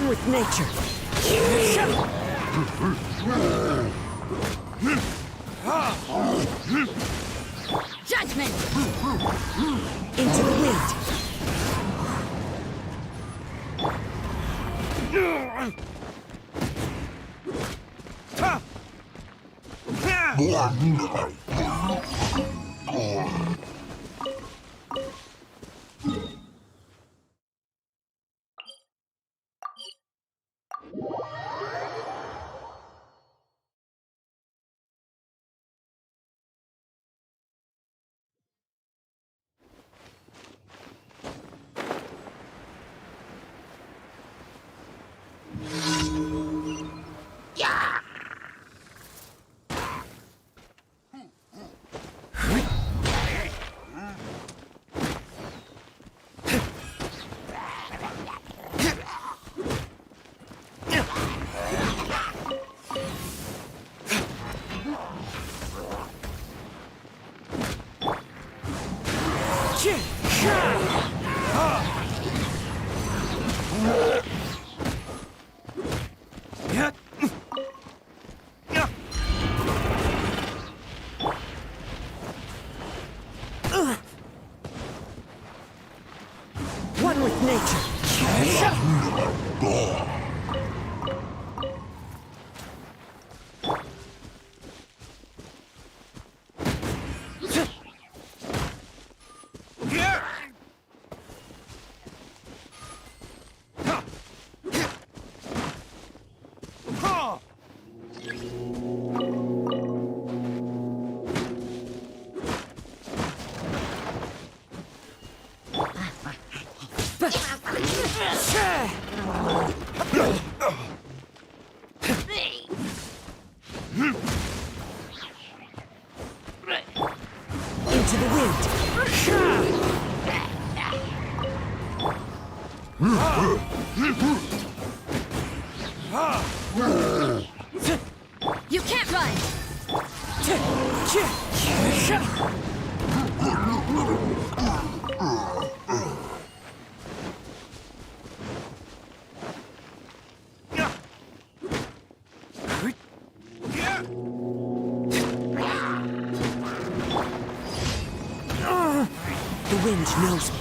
One with nature. Judgment! Into the wind. One with nature. Into the wind. You can't run! The wind knows me.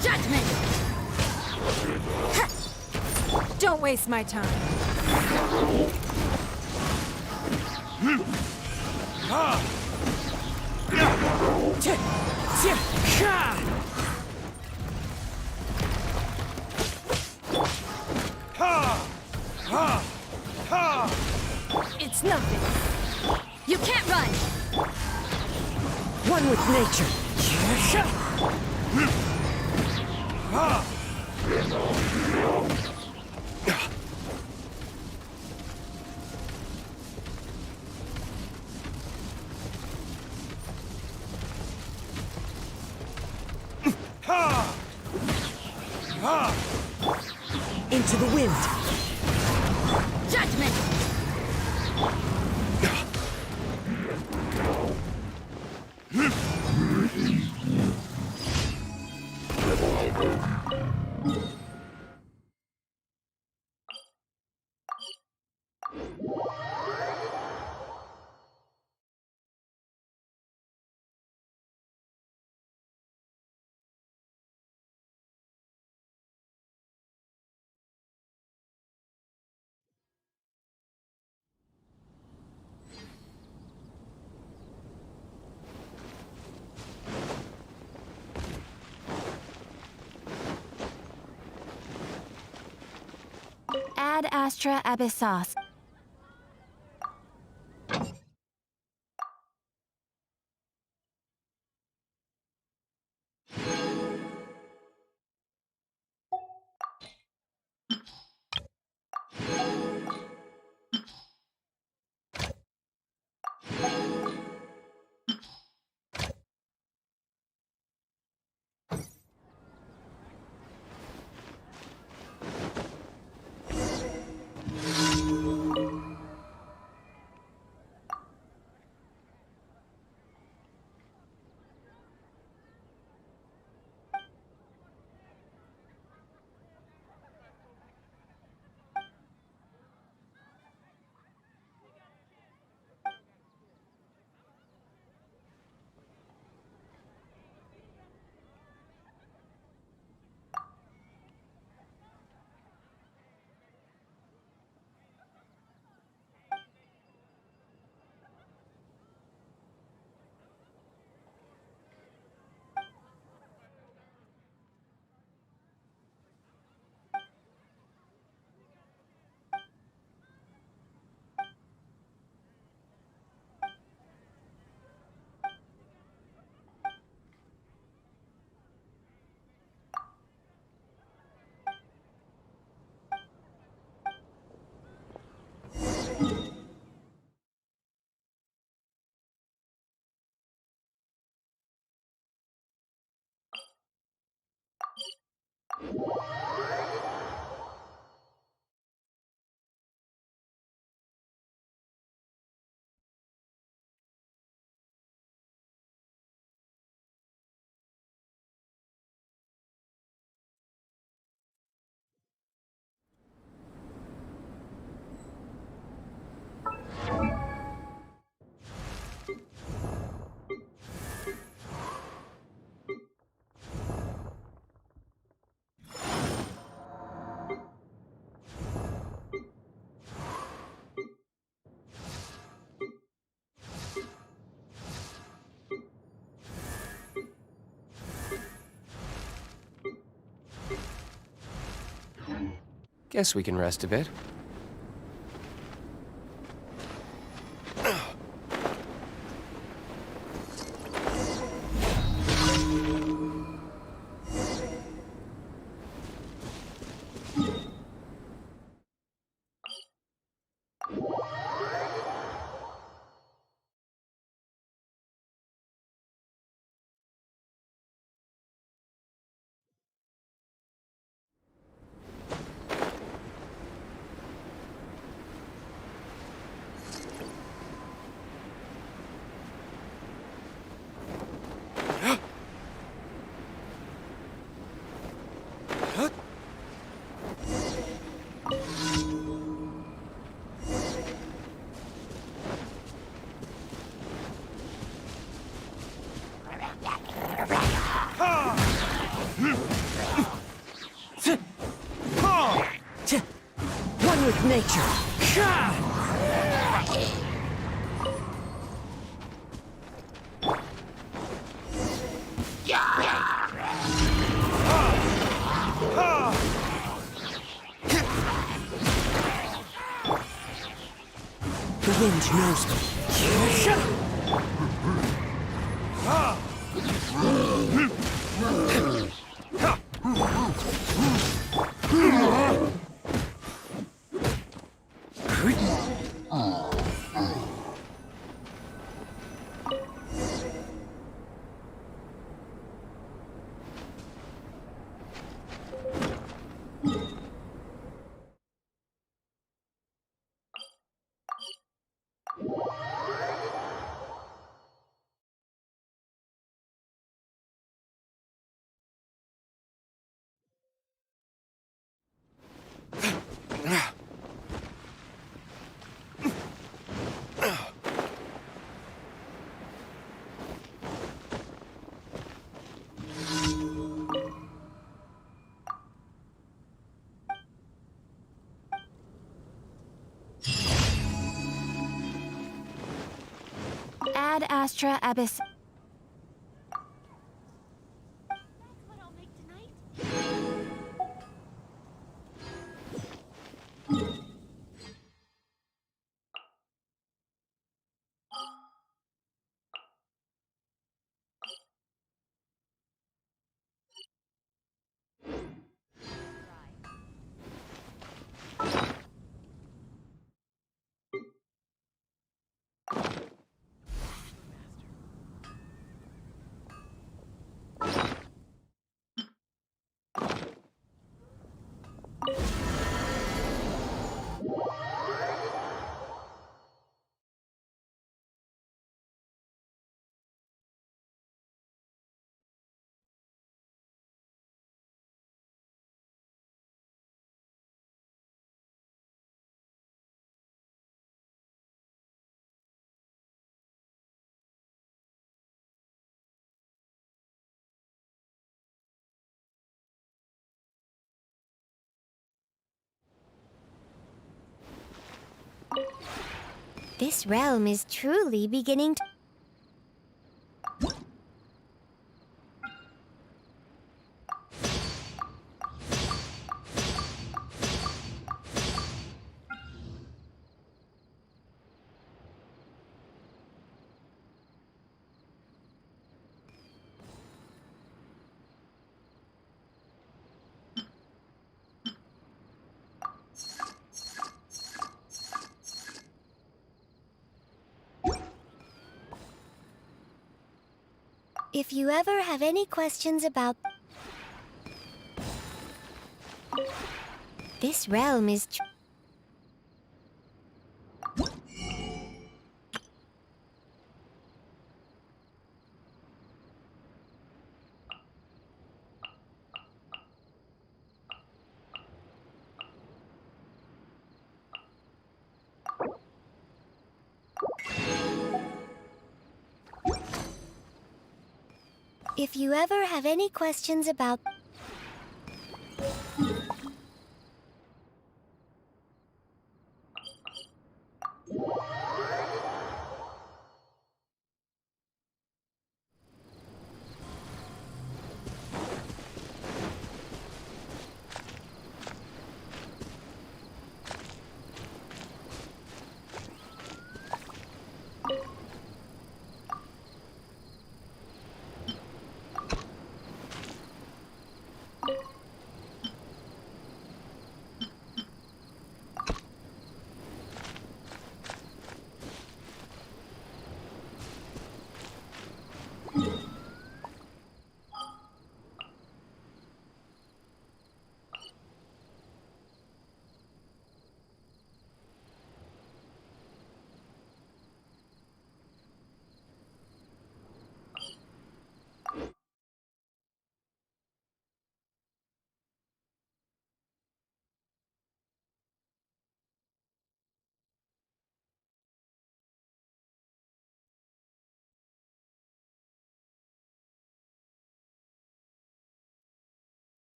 Judgment! Don't waste my time. It's nothing. You can't run! One with nature. Into the wind. Judgment! Ad Astra Abyssos. Guess we can rest a bit. One with nature. The wind knows me. Ad Astra Abyss. What I'll make tonight? This realm is truly beginning to... If you ever have any questions about... This realm is... If you ever have any questions about...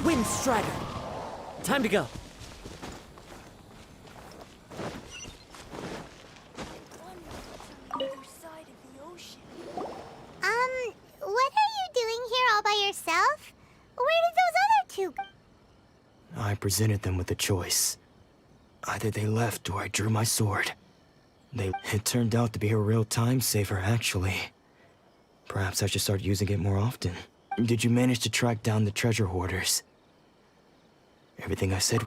Wind Strider! Time to go. What are you doing here all by yourself? Where did those other two go? I presented them with a choice. Either they left or I drew my sword. It turned out to be a real time saver, actually. Perhaps I should start using it more often. Did you manage to track down the treasure hoarders? Everything I said...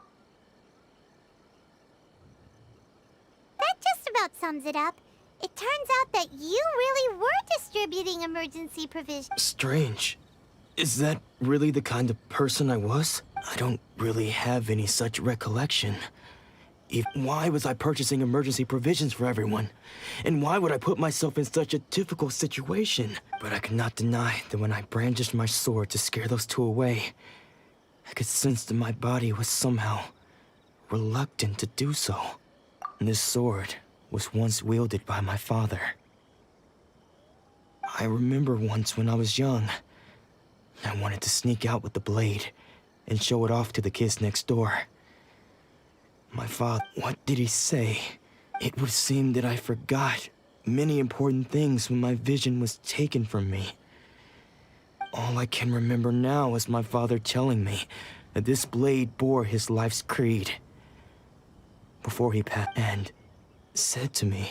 That just about sums it up. It turns out that you really were distributing emergency provisions. Strange. Is that really the kind of person I was? I don't really have any such recollection. Why was I purchasing emergency provisions for everyone? And why would I put myself in such a difficult situation? But I could not deny that when I brandished my sword to scare those two away, I could sense that my body was somehow reluctant to do so. And this sword was once wielded by my father. I remember once when I was young, I wanted to sneak out with the blade and show it off to the kids next door. My father, what did he say? It would seem that I forgot many important things when my vision was taken from me. All I can remember now is my father telling me that this blade bore his life's creed. Before he passed, and said to me,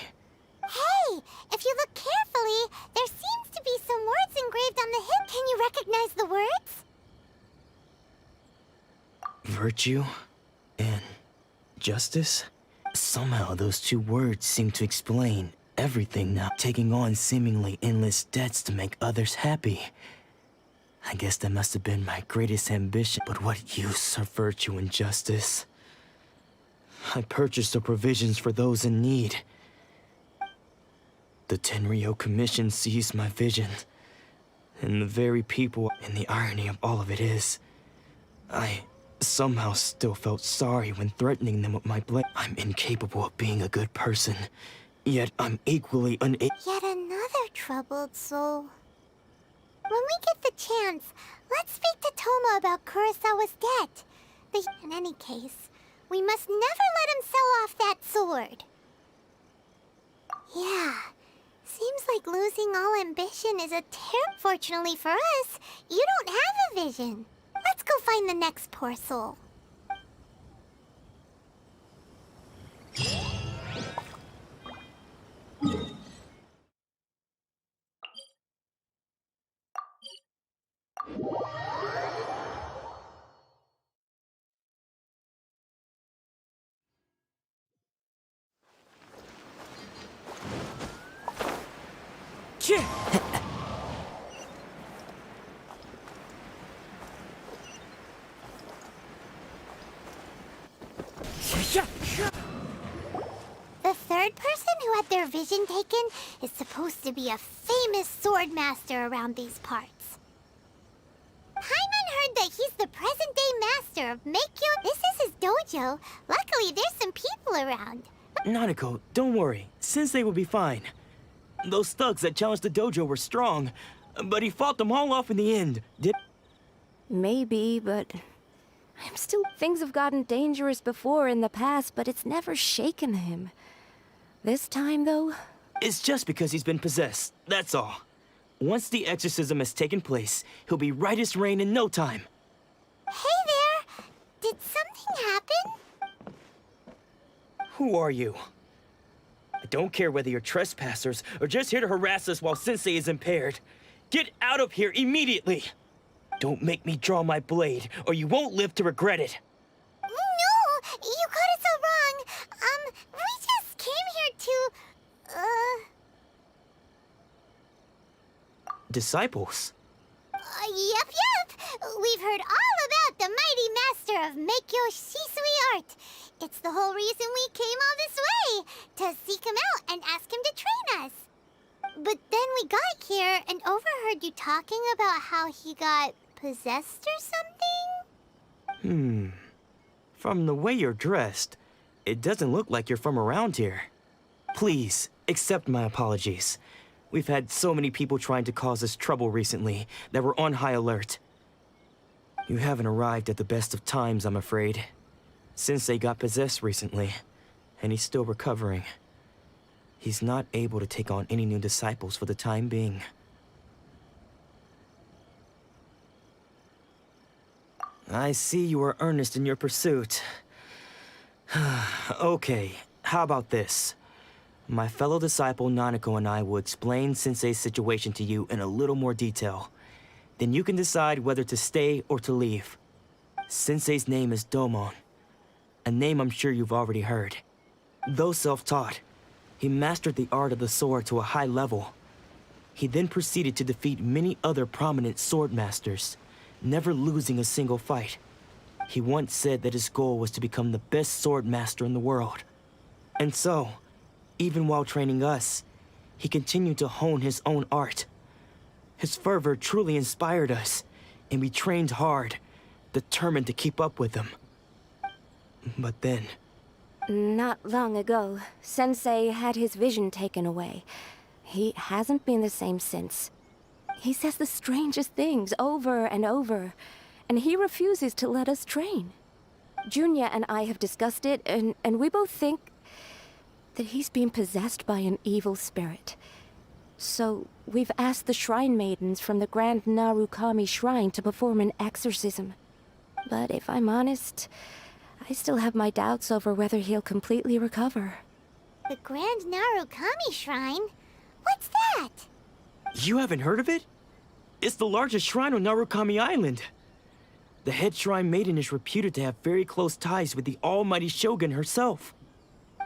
Hey, if you look carefully, there seems to be some words engraved on the hip. Can you recognize the words? virtue and justice? Somehow those two words seem to explain everything now. Taking on seemingly endless debts to make others happy. I guess that must have been my greatest ambition. But what use are virtue and justice? I purchased the provisions for those in need. The Tenryo Commission seized my vision. And the very people, and the irony of all of it is, I somehow still felt sorry when threatening them with my blade. I'm incapable of being a good person, yet I'm equally unable. Yet another troubled soul. When we get the chance, let's speak to Toma about Kurosawa's debt. In any case, we must never let him sell off that sword. Yeah, seems like losing all ambition is a terror. Fortunately for us, you don't have a vision. Let's go find the next poor soul. The third person who had their vision taken is supposed to be a famous sword master around these parts. Paimon heard that he's the present-day master of Meikyo. This is his dojo. Luckily, there's some people around. Nanako, don't worry. Sensei will be fine. Those thugs that challenged the dojo were strong, but he fought them all off in the end. Maybe, but I'm still. Things have gotten dangerous before in the past, but it's never shaken him. This time, though? It's just because he's been possessed, that's all. Once the exorcism has taken place, he'll be right as rain in no time. Hey there! Did something happen? Who are you? I don't care whether you're trespassers or just here to harass us while Sensei is impaired. Get out of here immediately! Don't make me draw my blade, or you won't live to regret it. No! You got it so wrong! We just came here to... Disciples? Yep. We've heard all about the mighty master of Meikyo Shisui art. It's the whole reason we came all this way, to seek him out and ask him to train us. But then we got here and overheard you talking about how he got possessed or something? From the way you're dressed, it doesn't look like you're from around here. Please, accept my apologies. We've had so many people trying to cause us trouble recently that we're on high alert. You haven't arrived at the best of times, I'm afraid. Sensei got possessed recently, and he's still recovering. He's not able to take on any new disciples for the time being. I see you are earnest in your pursuit. Okay, how about this? My fellow disciple Nanako and I will explain Sensei's situation to you in a little more detail. Then you can decide whether to stay or to leave. Sensei's name is Domon, a name I'm sure you've already heard. Though self-taught, he mastered the art of the sword to a high level. He then proceeded to defeat many other prominent sword masters, never losing a single fight. He once said that his goal was to become the best sword master in the world. And so, even while training us, he continued to hone his own art. His fervor truly inspired us, and we trained hard, determined to keep up with him. But then... Not long ago, Sensei had his vision taken away. He hasn't been the same since. He says the strangest things over and over, and he refuses to let us train. Junya and I have discussed it, and we both think that he's been possessed by an evil spirit. So we've asked the shrine maidens from the Grand Narukami Shrine to perform an exorcism. But if I'm honest, I still have my doubts over whether he'll completely recover. The Grand Narukami Shrine? What's that? You haven't heard of it? It's the largest shrine on Narukami Island. The head shrine maiden is reputed to have very close ties with the almighty Shogun herself.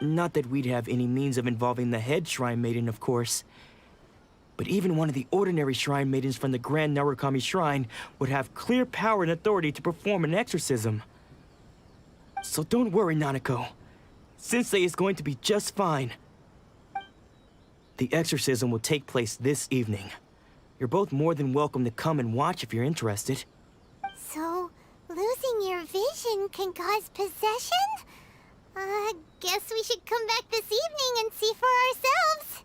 Not that we'd have any means of involving the head shrine maiden, of course. But even one of the ordinary shrine maidens from the Grand Narukami Shrine would have clear power and authority to perform an exorcism. So don't worry, Nanako. Sensei is going to be just fine. The exorcism will take place this evening. You're both more than welcome to come and watch if you're interested. So, losing your vision can cause possession? Guess we should come back this evening and see for ourselves.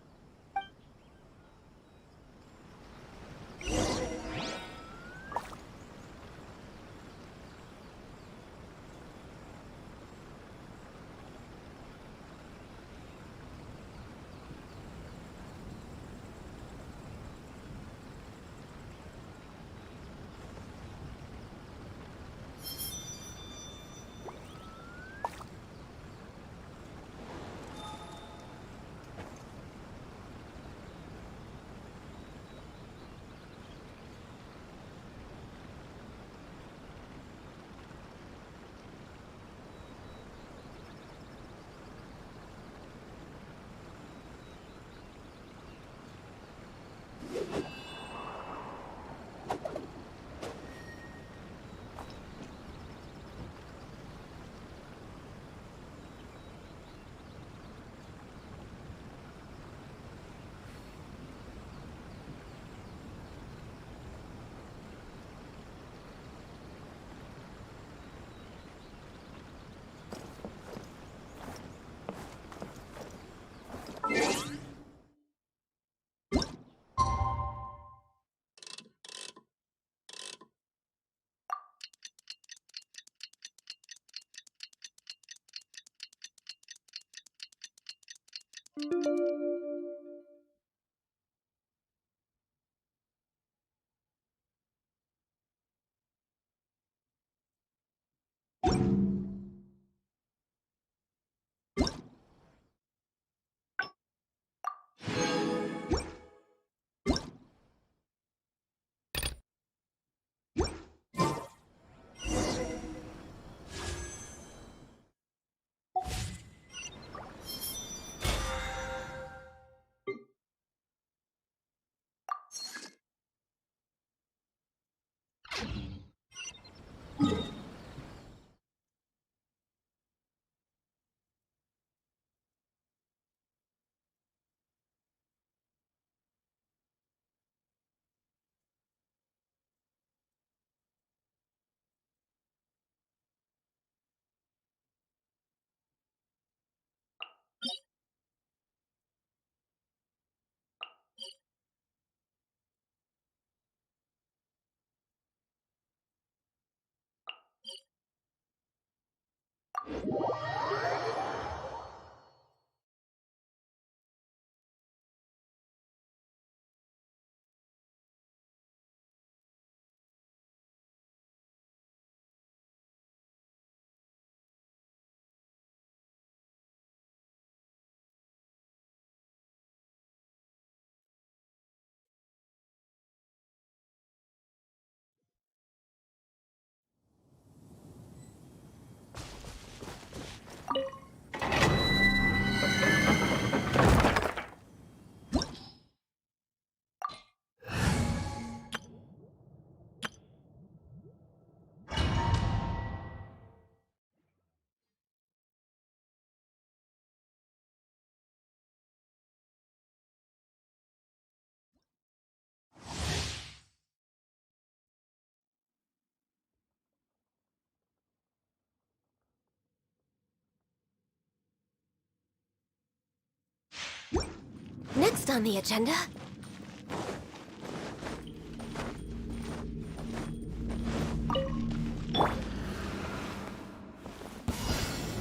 Next on the agenda...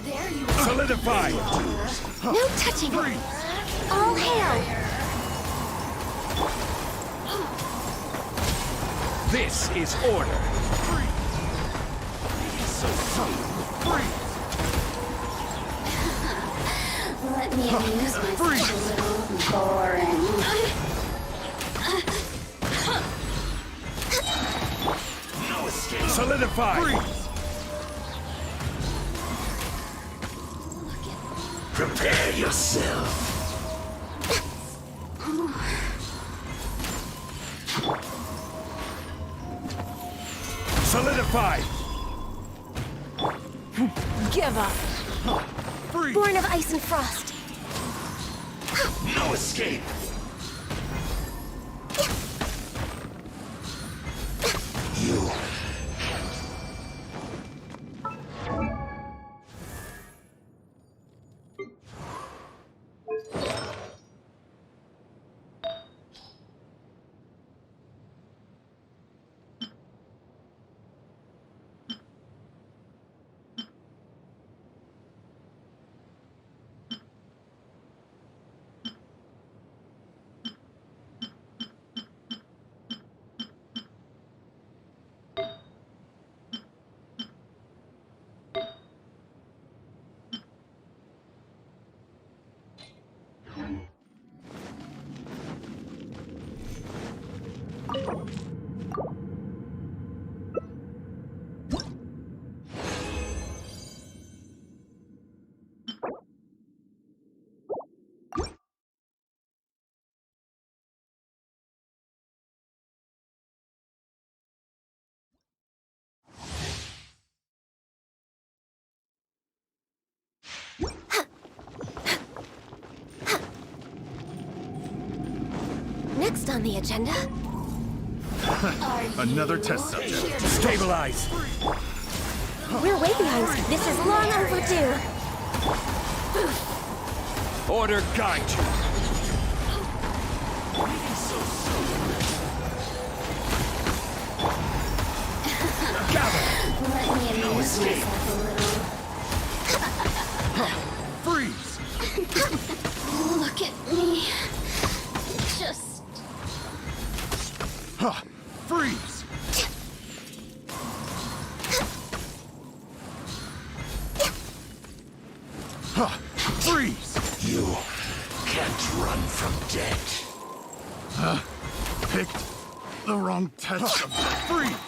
There you are. Solidify! No touching! All hail! This is order! So Let me amuse myself a little. Boring. no escape! Solidify! Prepare yourself! Solidified! Give up. Freeze! Born of ice and frost. No escape! You. Next on the agenda. Another test subject. Stabilize! We're way behind. This is long overdue. Order guide you! Let me amuse myself a little. Freeze! Look at me. Just Freeze! Freeze! You can't run from death. Picked the wrong test subject. Freeze!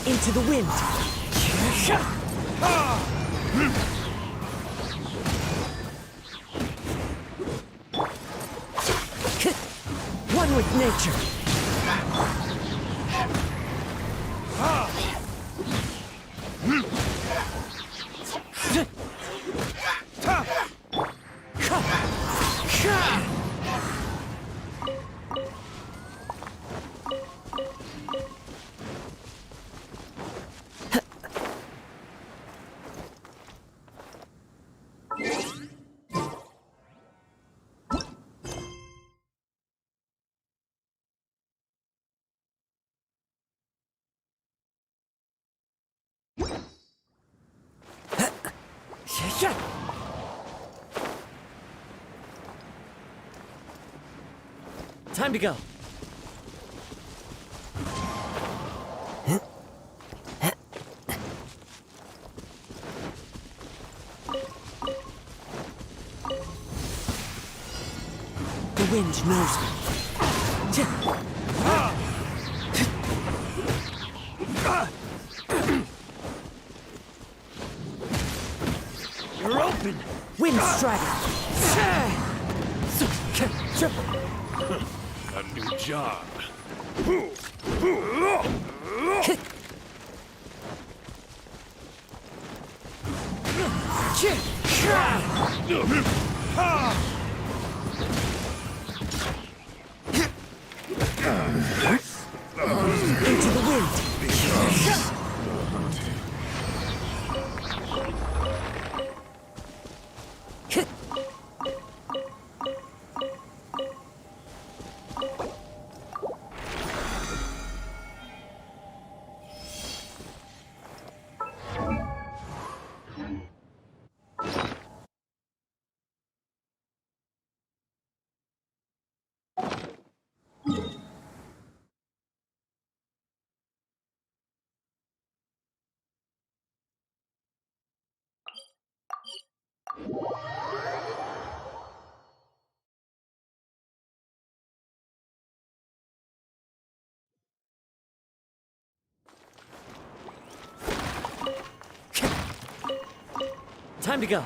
Into the wind. One with nature. Time to go. The wind knows me. You're open. Wind strider. A new job. Into the wind. Time to go.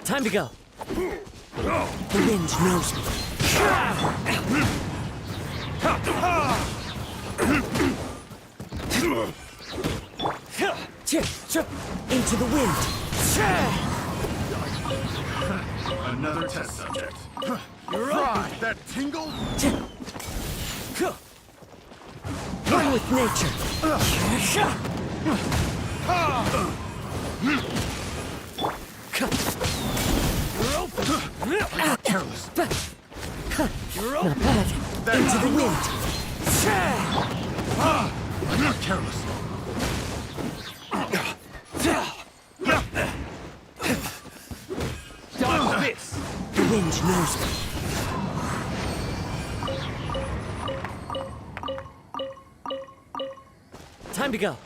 Time to go. The wind knows me. Into the wind. Another test subject. You're right. That tingle? One with nature. Careless. You're open. Not bad. Into the wind. I'm not careless. Stop this. The wind knows me. Time to go.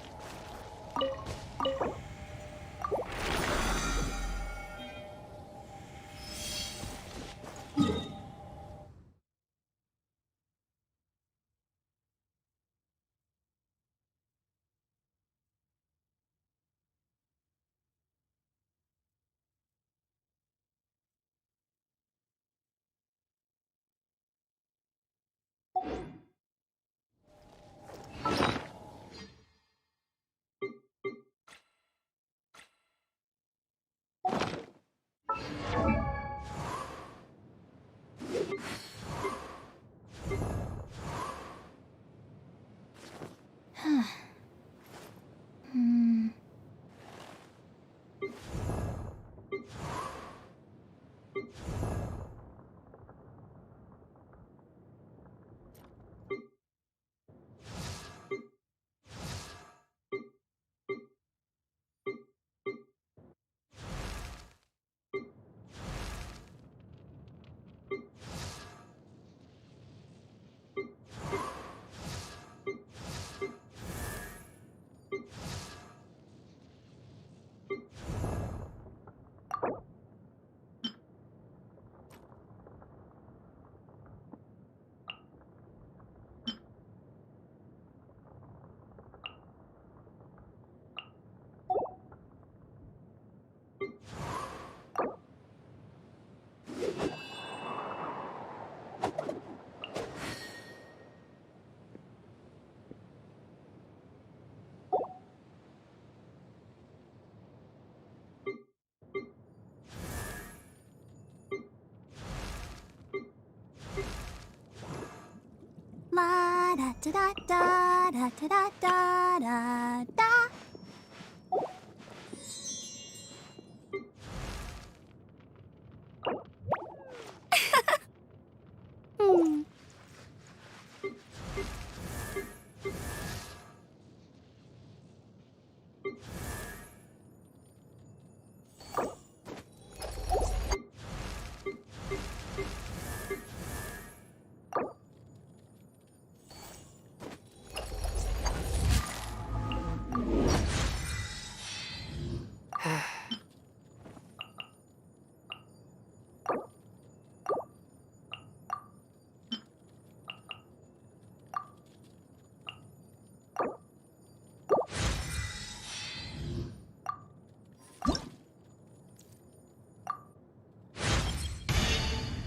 La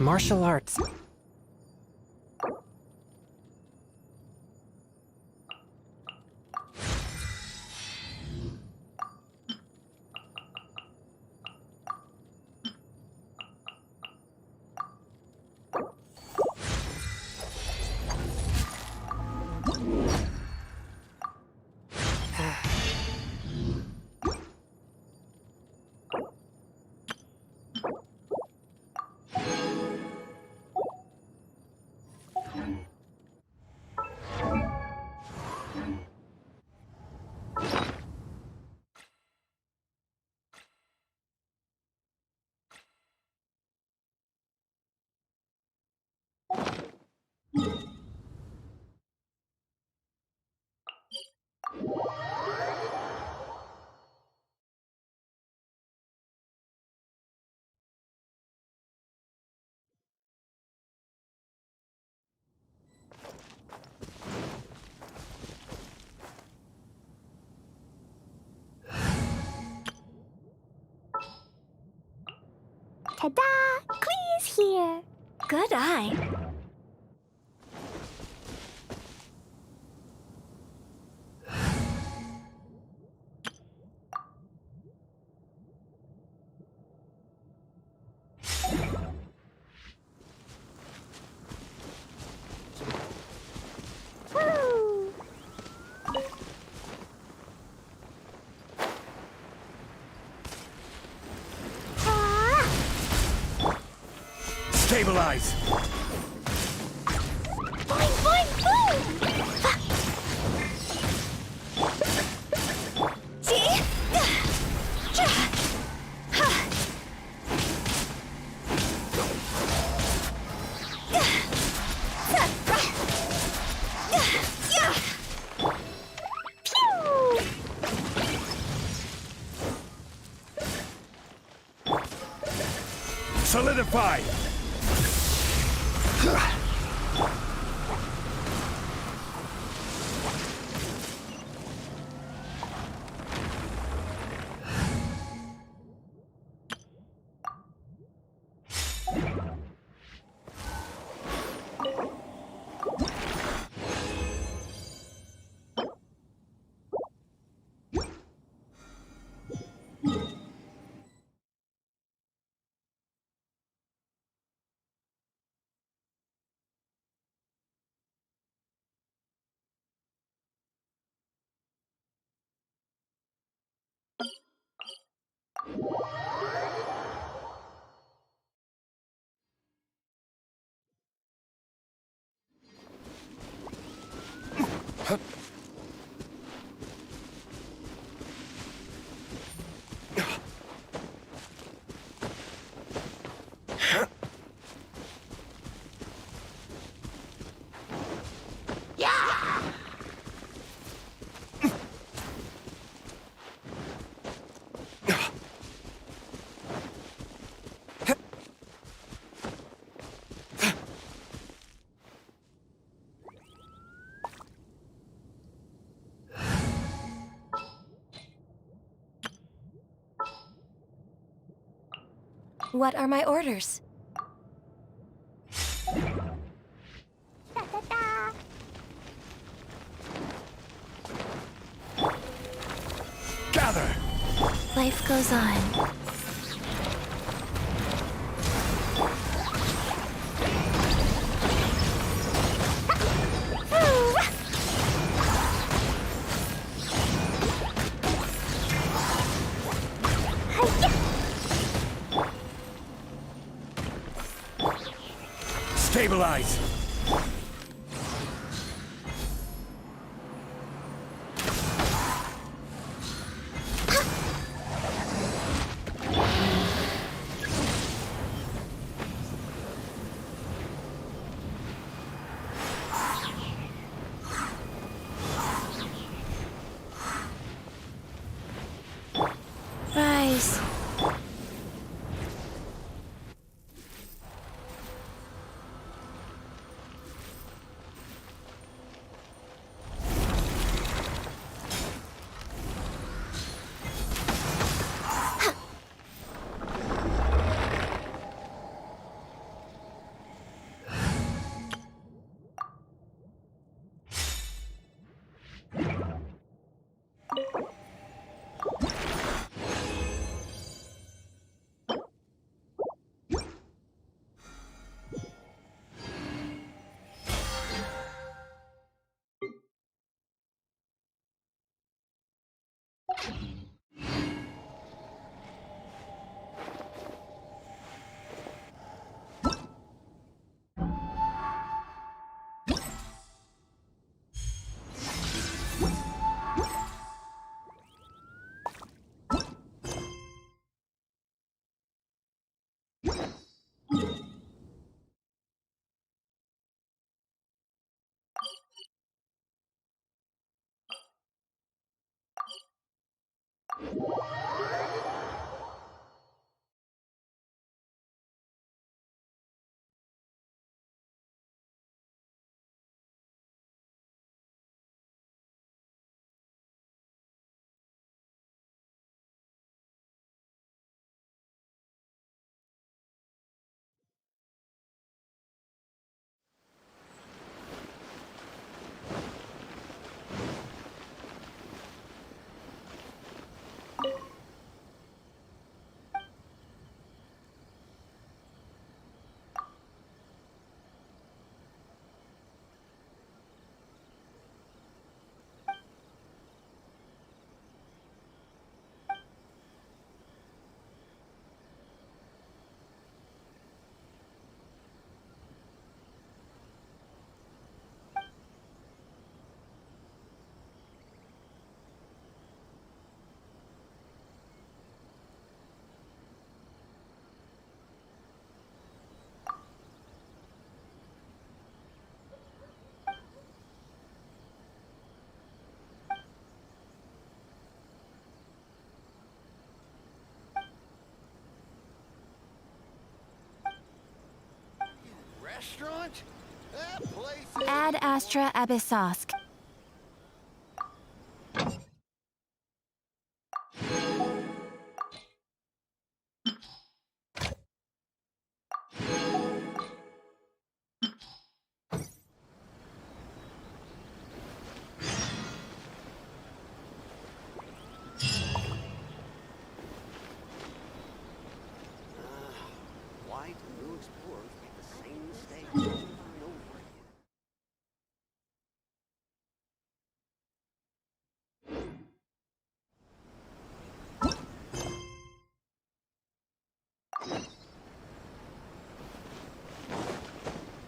Martial arts. Ta-da! Clee's here! Good eye. Woo! Stabilize! Boing, boing, boing! See? Solidify! What are my orders? Ta-ta-ta! Gather! Life goes on. Woo! Stabilize! Rise. Restaurant? That place is... Ad Astra Abyssosk. Why do new explorers make the same mistake over and over again?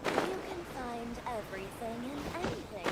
You can find everything and anything.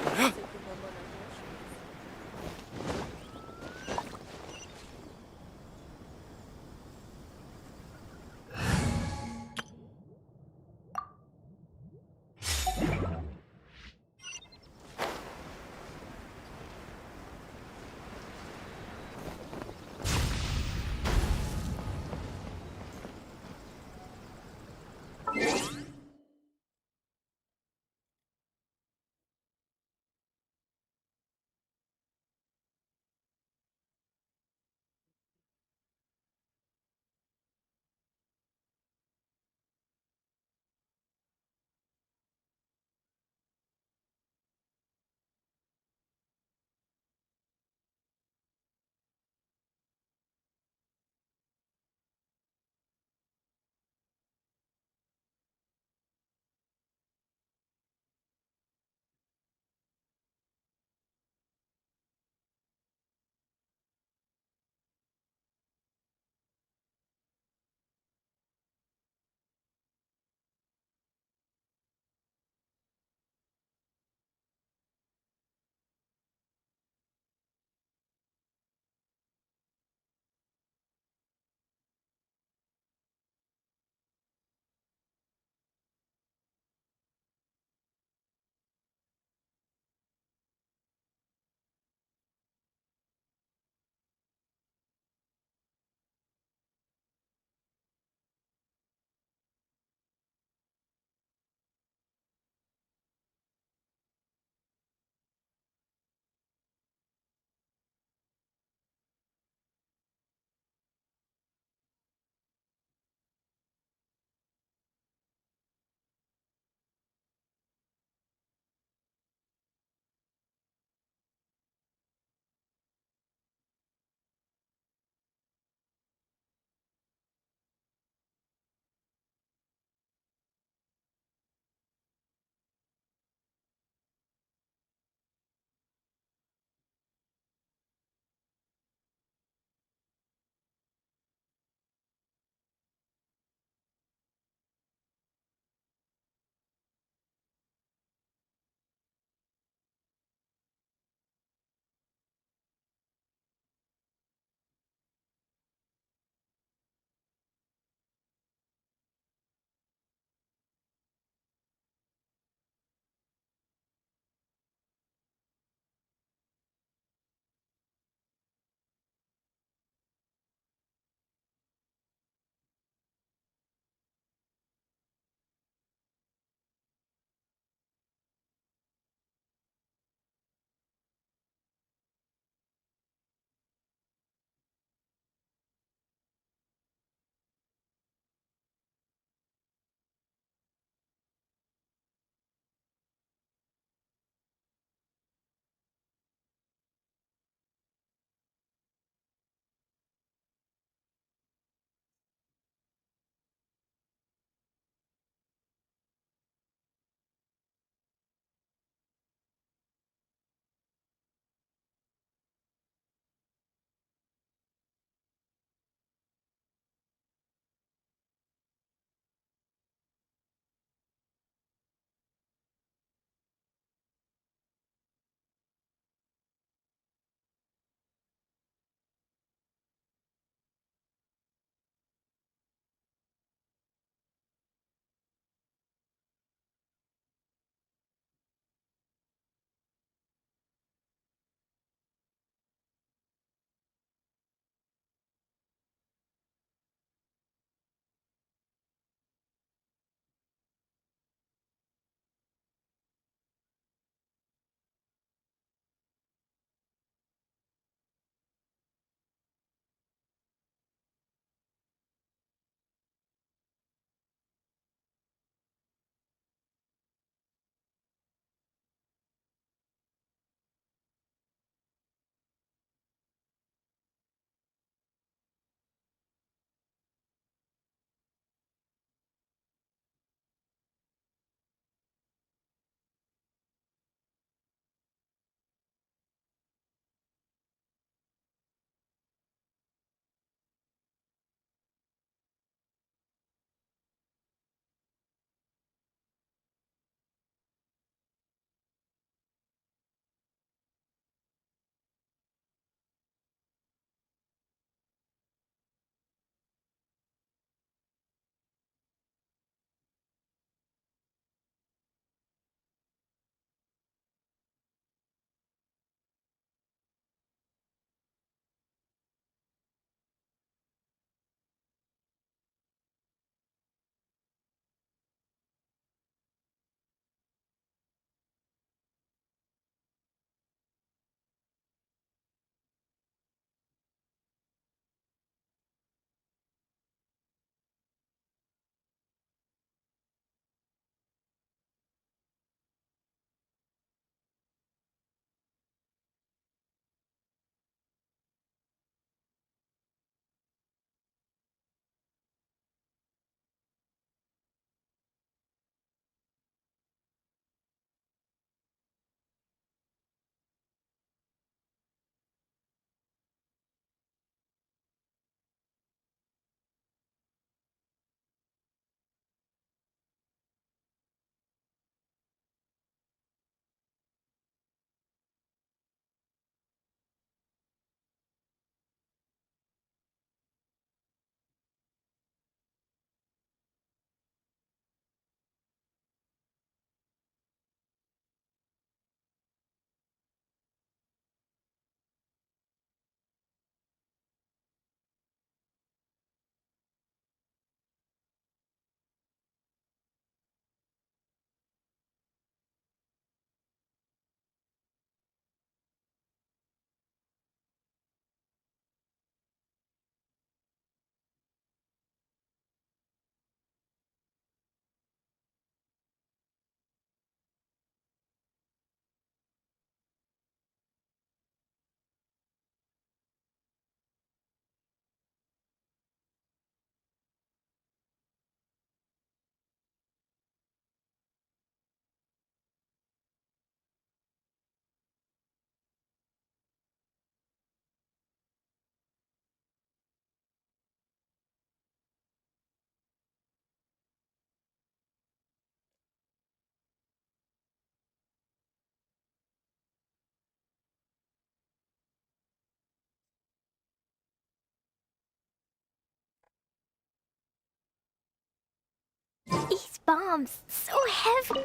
bombs so heavy.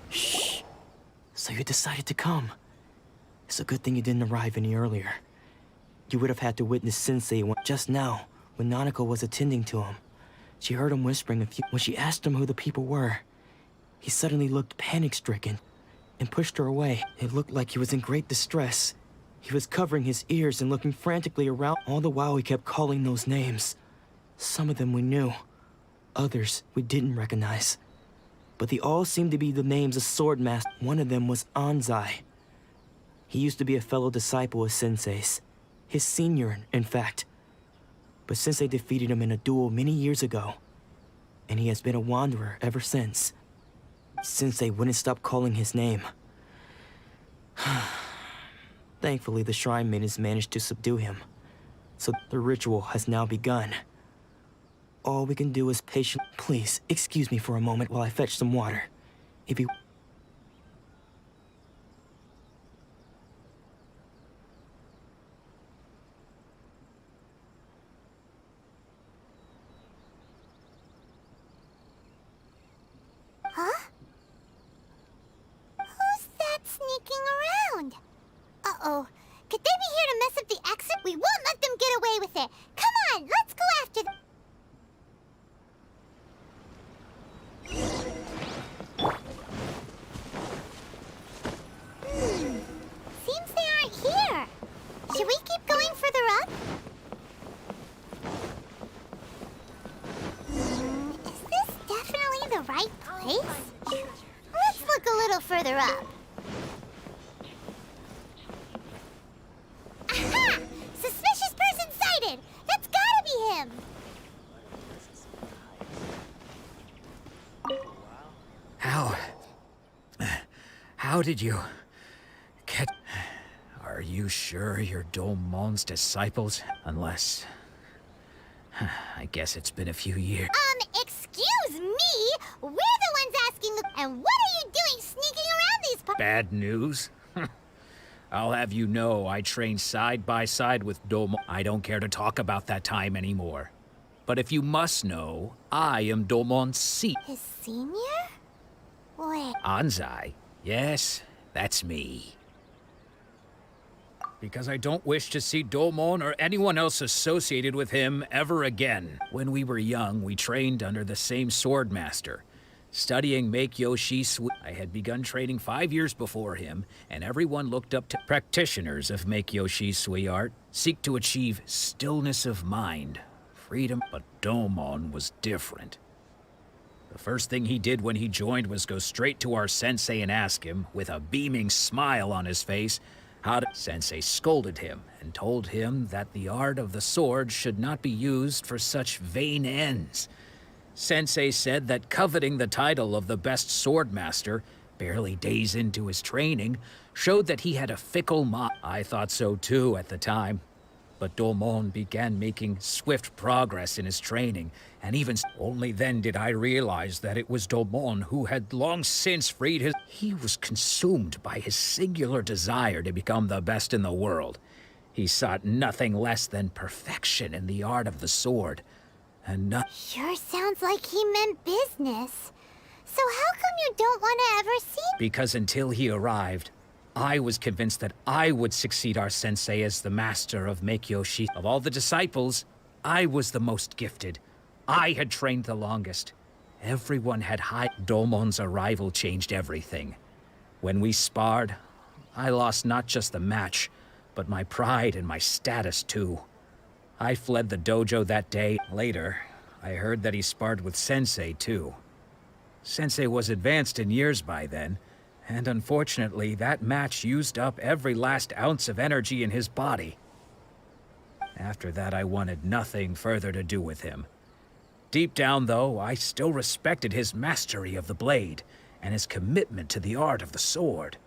Shh. So you decided to come. It's a good thing you didn't arrive any earlier. You would have had to witness Sensei just now, when Nanako was attending to him. She heard him whispering when she asked him who the people were. He suddenly looked panic-stricken and pushed her away. It looked like he was in great distress. He was covering his ears and looking frantically around. All the while he kept calling those names. Some of them we knew. Others we didn't recognize. But they all seemed to be the names of sword masters. One of them was Anzai. He used to be a fellow disciple of Sensei's. His senior, in fact. But Sensei defeated him in a duel many years ago. And he has been a wanderer ever since. Sensei wouldn't stop calling his name. Thankfully, the shrine maidens managed to subdue him. So the ritual has now begun. All we can do is patient. Please, excuse me for a moment while I fetch some water. If you... Huh? Who's that sneaking around? Uh-oh. Could they be here to mess up the exit? We won't let them get away with it. Come on, let's go after them. Seems they aren't here. Should we keep going further up? Is this definitely the right place? Let's look a little further up. Aha! Suspicious person sighted! That's gotta be him! How did you get... Are you sure you're Domon's disciples? Unless... I guess it's been a few years. Excuse me? We're the ones asking the... And what are you doing sneaking around these parts? Bad news? I'll have you know I trained side by side with Domon. I don't care to talk about that time anymore. But if you must know, I am Domon's His senior? Wait. Anzai. Yes, that's me. Because I don't wish to see Domon or anyone else associated with him ever again. When we were young, we trained under the same sword master, studying Meikyo Shisui. I had begun training 5 years before him, and everyone looked up to practitioners of Meikyo Shisui art, seek to achieve stillness of mind, freedom. But Domon was different. The first thing he did when he joined was go straight to our sensei and ask him, with a beaming smile on his face, how to... Sensei scolded him and told him that the art of the sword should not be used for such vain ends. Sensei said that coveting the title of the best sword master, barely days into his training, showed that he had a fickle mind. I thought so too at the time. But Domon began making swift progress in his training, and even only then did I realize that it was Domon who had long since freed his... He was consumed by his singular desire to become the best in the world. He sought nothing less than perfection in the art of the sword, and Sure sounds like he meant business. So how come you don't want to ever see... Because until he arrived, I was convinced that I would succeed our sensei as the master of Meikyo Shi. Of all the disciples, I was the most gifted. I had trained the longest. Everyone had high... Domon's arrival changed everything. When we sparred, I lost not just the match, but my pride and my status too. I fled the dojo that day. Later, I heard that he sparred with Sensei too. Sensei was advanced in years by then, and unfortunately, that match used up every last ounce of energy in his body. After that, I wanted nothing further to do with him. Deep down, though, I still respected his mastery of the blade and his commitment to the art of the sword.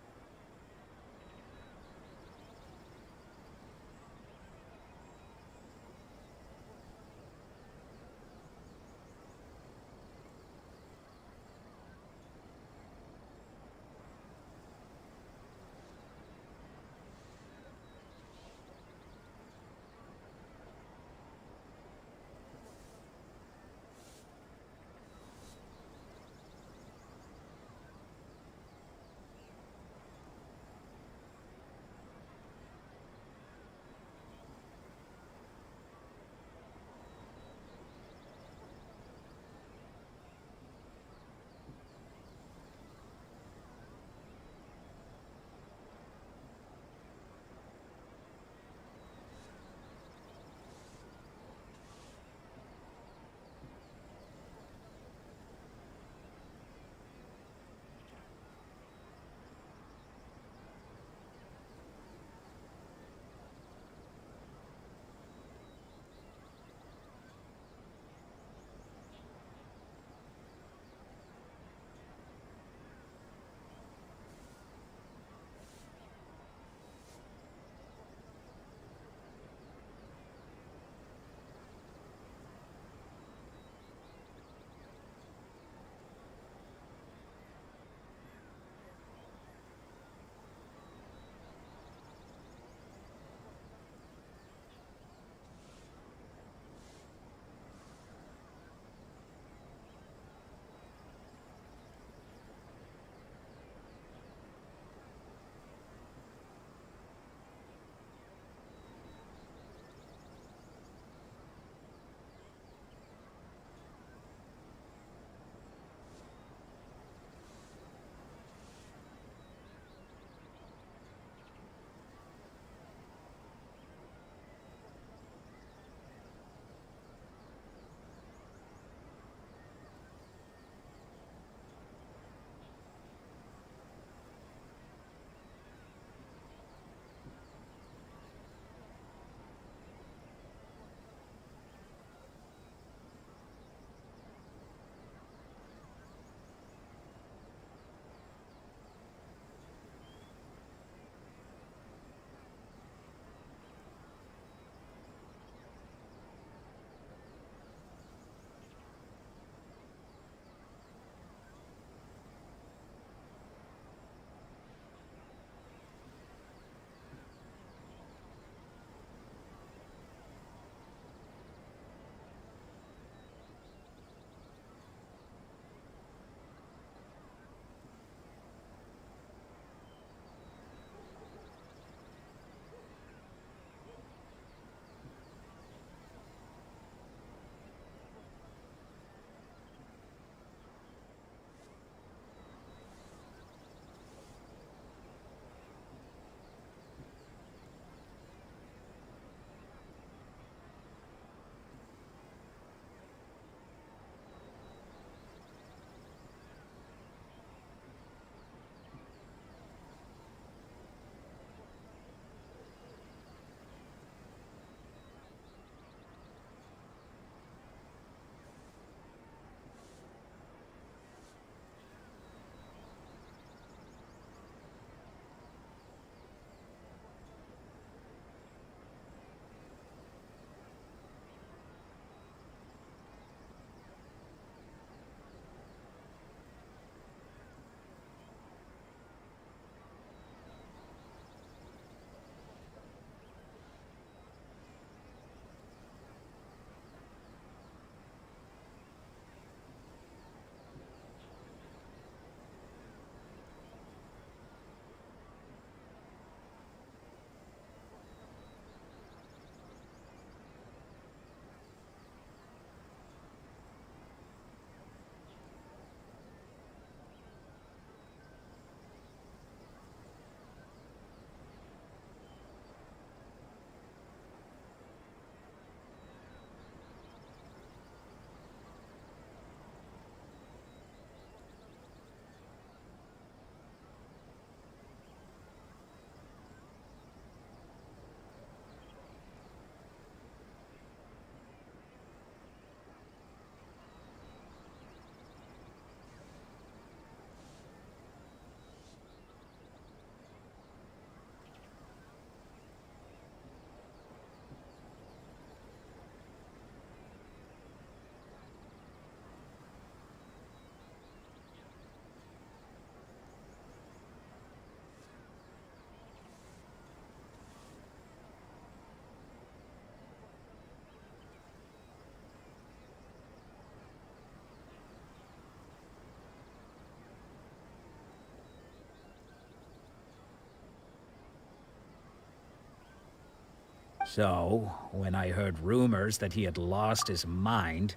So, when I heard rumors that he had lost his mind,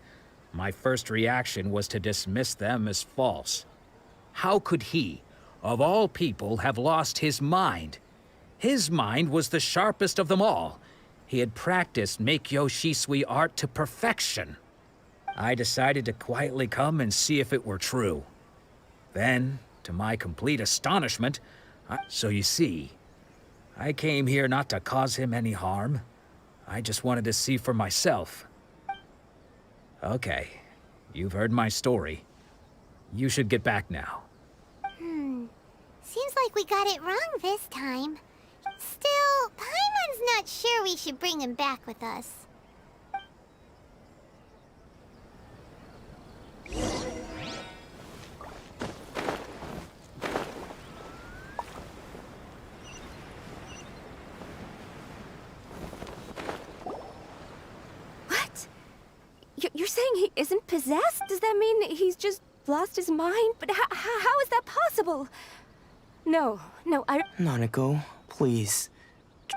my first reaction was to dismiss them as false. How could he, of all people, have lost his mind? His mind was the sharpest of them all. He had practiced Meikyo Shisui art to perfection. I decided to quietly come and see if it were true. Then, to my complete astonishment, so you see, I came here not to cause him any harm. I just wanted to see for myself. Okay, you've heard my story. You should get back now. Seems like we got it wrong this time. Still, Paimon's not sure we should bring him back with us. What? You're saying he isn't possessed? Does that mean he's just lost his mind? But how is that possible? No, Nanako, please.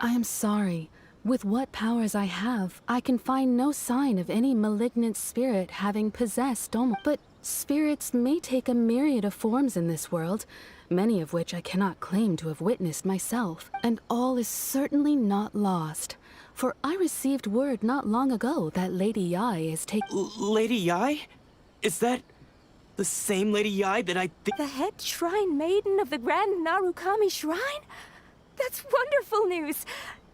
I am sorry. With what powers I have, I can find no sign of any malignant spirit having possessed Domo. But spirits may take a myriad of forms in this world, many of which I cannot claim to have witnessed myself. And all is certainly not lost. For I received word not long ago that Lady Yae is taking— Lady Yae? Is that the same Lady Yae that I think— The head shrine maiden of the Grand Narukami Shrine? That's wonderful news!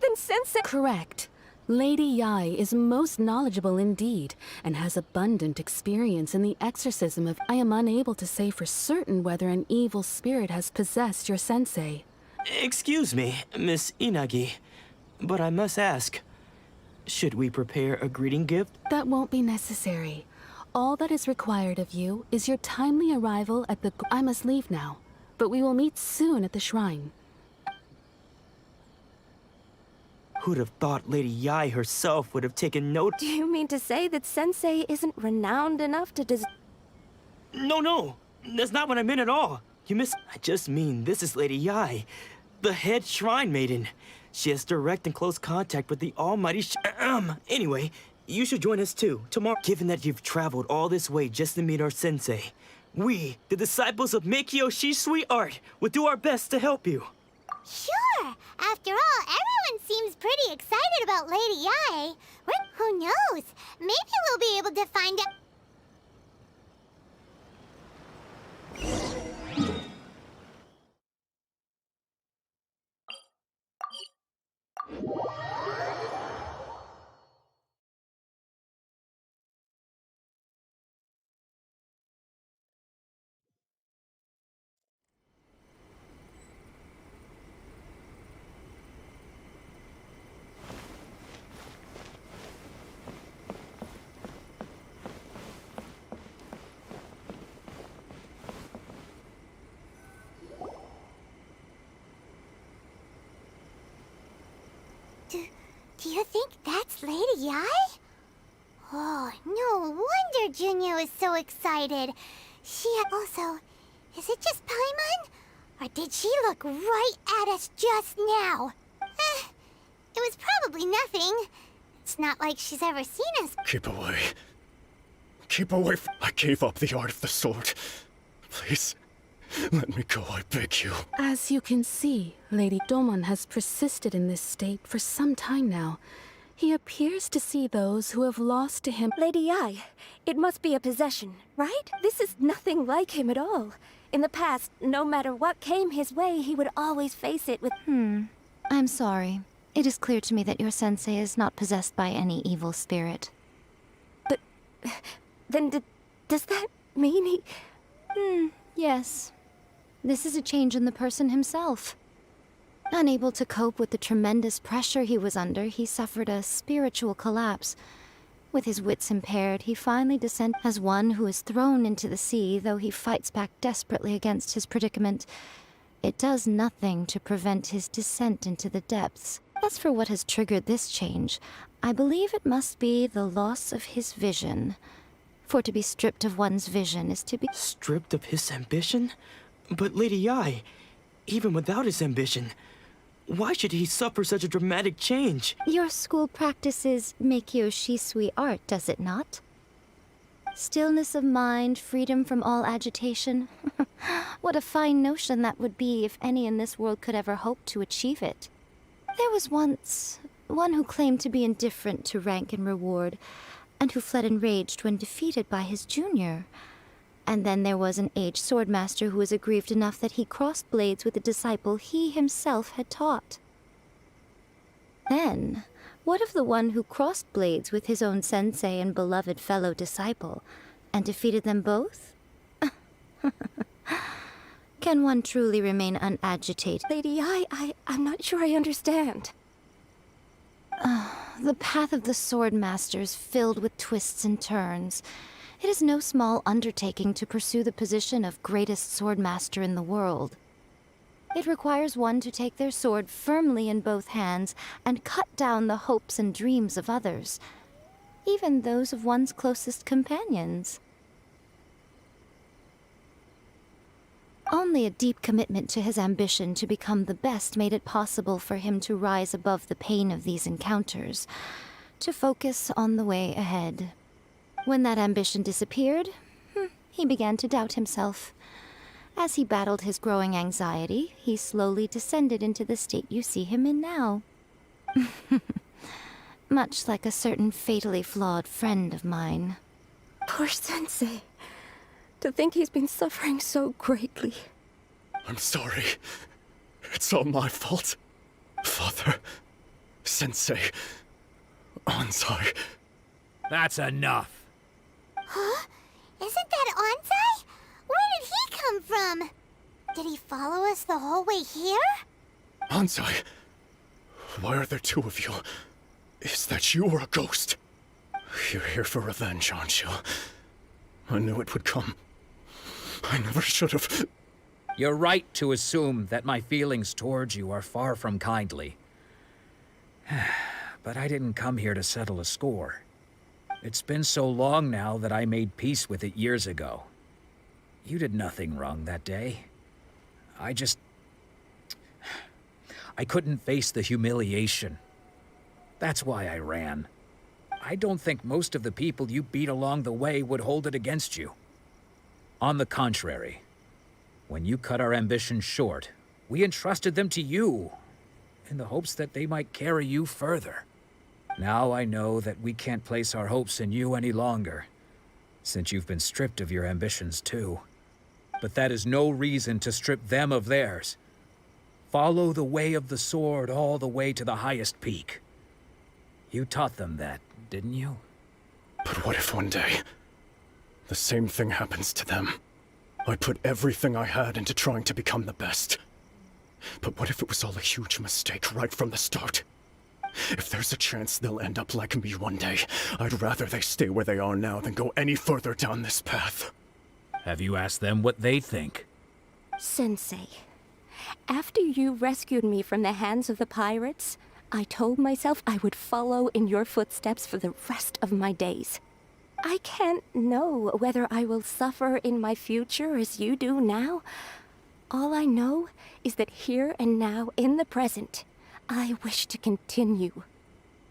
Then Sensei— Correct. Lady Yae is most knowledgeable indeed, and has abundant experience in the exorcism of— I am unable to say for certain whether an evil spirit has possessed your sensei. Excuse me, Miss Inagi, but I must ask, should we prepare a greeting gift? That won't be necessary. All that is required of you is your timely arrival at the— I must leave now, but we will meet soon at the shrine. Who'd have thought Lady Yae herself would have taken note— Do you mean to say that Sensei isn't renowned enough to No, that's not what I meant at all. You I just mean this is Lady Yae, the head shrine maiden. She has direct and close contact with the almighty Anyway, you should join us too, tomorrow. Given that you've traveled all this way just to meet our sensei, we, the disciples of Meikyo Shisui art, will do our best to help you. Sure! After all, everyone seems pretty excited about Lady Yae. Who knows? Maybe we'll be able to find out— Do you think that's Lady Yae? Oh, no wonder Junya was so excited. Also, is it just Paimon? Or did she look right at us just now? It was probably nothing. It's not like she's ever seen us. Keep away. Keep away I gave up the art of the sword. Please, let me go, I beg you. As you can see, Lady Domon has persisted in this state for some time now. He appears to see those who have lost to him— Lady Yae, it must be a possession, right? This is nothing like him at all. In the past, no matter what came his way, he would always face it with— I'm sorry. It is clear to me that your sensei is not possessed by any evil spirit. But then does that mean he— Yes. This is a change in the person himself. Unable to cope with the tremendous pressure he was under, he suffered a spiritual collapse. With his wits impaired, he finally descended as one who is thrown into the sea, though he fights back desperately against his predicament. It does nothing to prevent his descent into the depths. As for what has triggered this change, I believe it must be the loss of his vision. For to be stripped of one's vision is to be— Stripped of his ambition? But Lady Yae, even without his ambition, Why should he suffer such a dramatic change? Your school practices Meikyo Shisui art, does it not? Stillness of mind, freedom from all agitation. What a fine notion that would be if any in this world could ever hope to achieve it. There was once one who claimed to be indifferent to rank and reward, and who fled enraged when defeated by his junior. And then there was an aged swordmaster who was aggrieved enough that he crossed blades with a disciple he himself had taught. Then, what of the one who crossed blades with his own sensei and beloved fellow disciple, and defeated them both? Can one truly remain unagitated? Lady, I'm not sure I understand. The path of the swordmaster is filled with twists and turns. It is no small undertaking to pursue the position of greatest swordmaster in the world. It requires one to take their sword firmly in both hands and cut down the hopes and dreams of others, even those of one's closest companions. Only a deep commitment to his ambition to become the best made it possible for him to rise above the pain of these encounters, to focus on the way ahead. When that ambition disappeared, he began to doubt himself. As he battled his growing anxiety, he slowly descended into the state you see him in now. Much like a certain fatally flawed friend of mine. Poor Sensei. To think he's been suffering so greatly. I'm sorry. It's all my fault. Father, Sensei, Ansai. That's enough. Huh? Isn't that Ansai? Where did he come from? Did he follow us the whole way here? Ansai, why are there two of you? Is that you or a ghost? You're here for revenge, aren't you? I knew it would come. I never should have. You're right to assume that my feelings towards you are far from kindly. But I didn't come here to settle a score. It's been so long now that I made peace with it years ago. You did nothing wrong that day. I couldn't face the humiliation. That's why I ran. I don't think most of the people you beat along the way would hold it against you. On the contrary, when you cut our ambitions short, we entrusted them to you, in the hopes that they might carry you further. Now I know that we can't place our hopes in you any longer, since you've been stripped of your ambitions too. But that is no reason to strip them of theirs. Follow the way of the sword all the way to the highest peak. You taught them that, didn't you? But what if one day, the same thing happens to them? I put everything I had into trying to become the best. But what if it was all a huge mistake right from the start? If there's a chance they'll end up like me one day, I'd rather they stay where they are now than go any further down this path. Have you asked them what they think? Sensei, after you rescued me from the hands of the pirates, I told myself I would follow in your footsteps for the rest of my days. I can't know whether I will suffer in my future as you do now. All I know is that here and now, in the present, I wish to continue.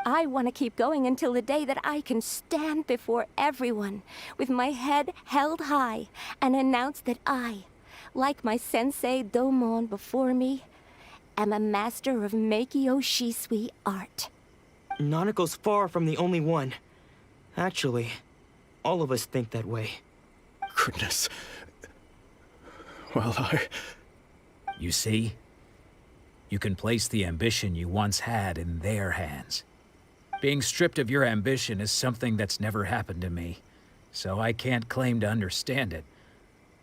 I want to keep going until the day that I can stand before everyone with my head held high and announce that I, like my sensei Domon before me, am a master of Meikyo Shisui art. Nanako's far from the only one. Actually, all of us think that way. Goodness. Well, You see? You can place the ambition you once had in their hands. Being stripped of your ambition is something that's never happened to me, so I can't claim to understand it.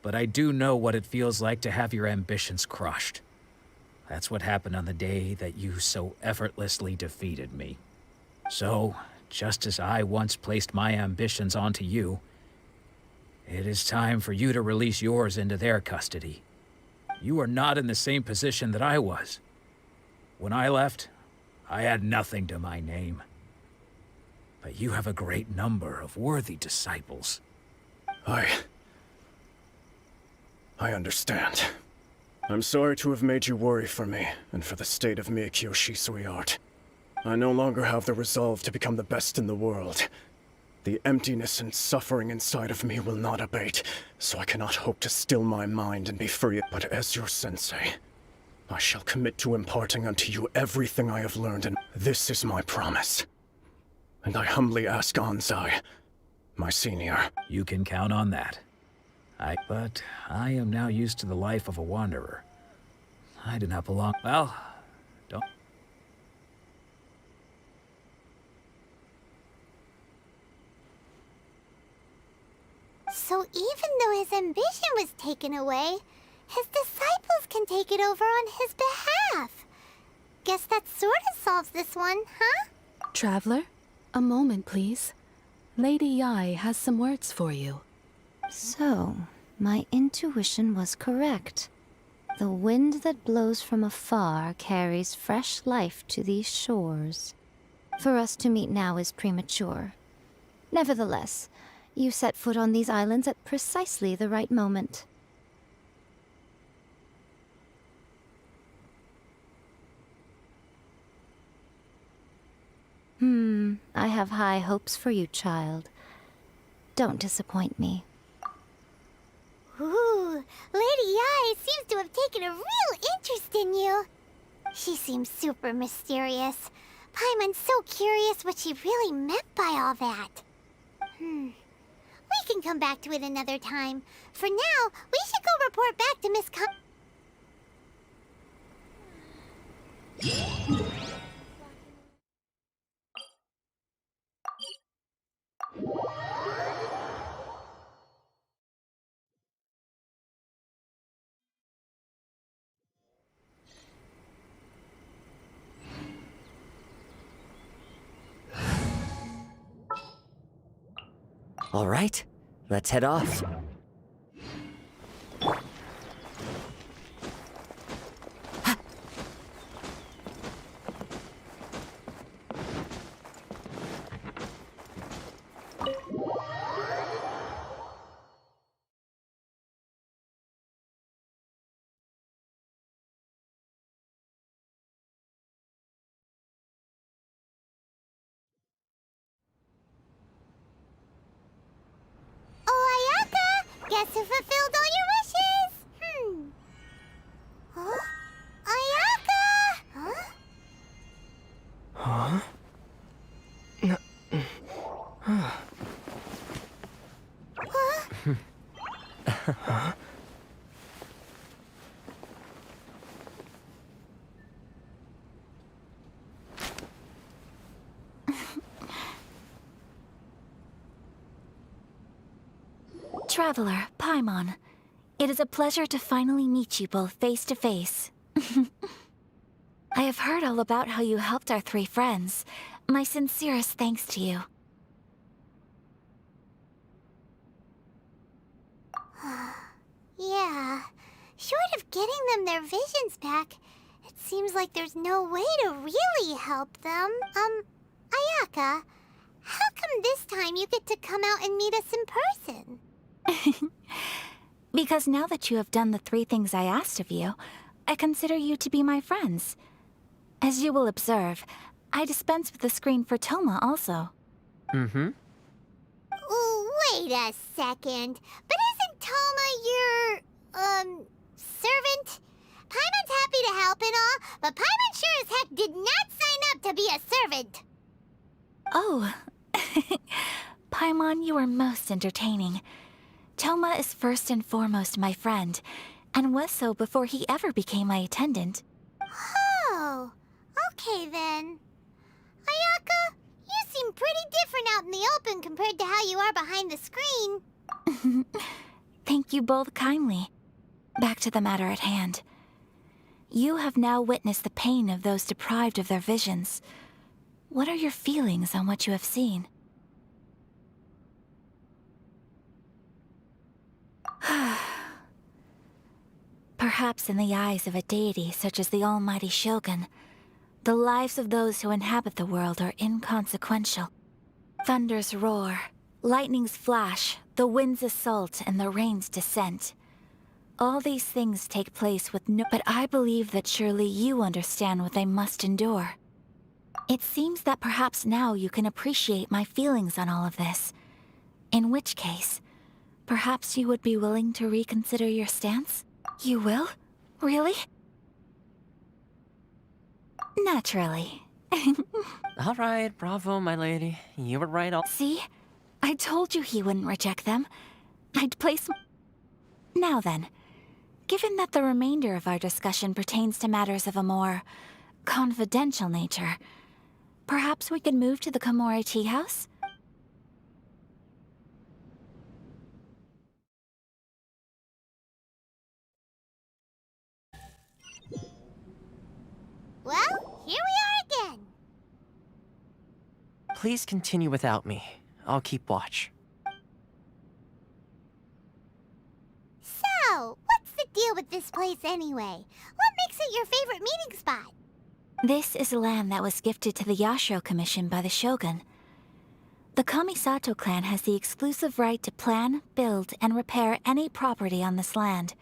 But I do know what it feels like to have your ambitions crushed. That's what happened on the day that you so effortlessly defeated me. So, just as I once placed my ambitions onto you, it is time for you to release yours into their custody. You are not in the same position that I was. When I left, I had nothing to my name. But you have a great number of worthy disciples. I understand. I'm sorry to have made you worry for me, and for the state of Miyakyo Shisui art. I no longer have the resolve to become the best in the world. The emptiness and suffering inside of me will not abate, so I cannot hope to still my mind and be free. But as your sensei, I shall commit to imparting unto you everything I have learned, and this is my promise. And I humbly ask Anzai, my senior. You can count on that. But I am now used to the life of a wanderer. I do not belong. Well, don't. So even though his ambition was taken away, his disciples can take it over on his behalf. Guess that sort of solves this one, huh? Traveler, a moment, please. Lady Yai has some words for you. So, my intuition was correct. The wind that blows from afar carries fresh life to these shores. For us to meet now is premature. Nevertheless, you set foot on these islands at precisely the right moment. I have high hopes for you, child. Don't disappoint me. Ooh, Lady Yai seems to have taken a real interest in you. She seems super mysterious. Paimon's so curious what she really meant by all that. We can come back to it another time. For now, we should go report back to Miss All right, let's head off. Guess who fulfilled all your wishes? Huh? Ayaka! Huh? Huh? Traveler, Paimon, it is a pleasure to finally meet you both face to face. I have heard all about how you helped our three friends. My sincerest thanks to you. Yeah, short of getting them their visions back, it seems like there's no way to really help them. Ayaka, how come this time you get to come out and meet us in person? Because now that you have done the three things I asked of you, I consider you to be my friends. As you will observe, I dispense with the screen for Toma also. Ooh, wait a second. But isn't Toma your, servant? Paimon's happy to help and all, but Paimon sure as heck did not sign up to be a servant. Oh. Paimon, you are most entertaining. Toma is first and foremost my friend, and was so before he ever became my attendant. Oh, okay then. Ayaka, you seem pretty different out in the open compared to how you are behind the screen. Thank you both kindly. Back to the matter at hand. You have now witnessed the pain of those deprived of their visions. What are your feelings on what you have seen? Perhaps in the eyes of a deity such as the almighty Shogun, the lives of those who inhabit the world are inconsequential. Thunders roar, lightnings flash, the winds assault, and the rains descent. All these things take place with no— But I believe that surely you understand what they must endure. It seems that perhaps now you can appreciate my feelings on all of this. In which case, perhaps you would be willing to reconsider your stance? You will? Really? Naturally. All right, bravo, my lady. You were right all— See? I told you he wouldn't reject them. I'd place— Now then, given that the remainder of our discussion pertains to matters of a more confidential nature, perhaps we could move to the Komori Tea House? Well, here we are again. Please continue without me. I'll keep watch. So, what's the deal with this place anyway? What makes it your favorite meeting spot? This is land that was gifted to the Yashiro Commission by the Shogun. The Kamisato clan has the exclusive right to plan, build, and repair any property on this land,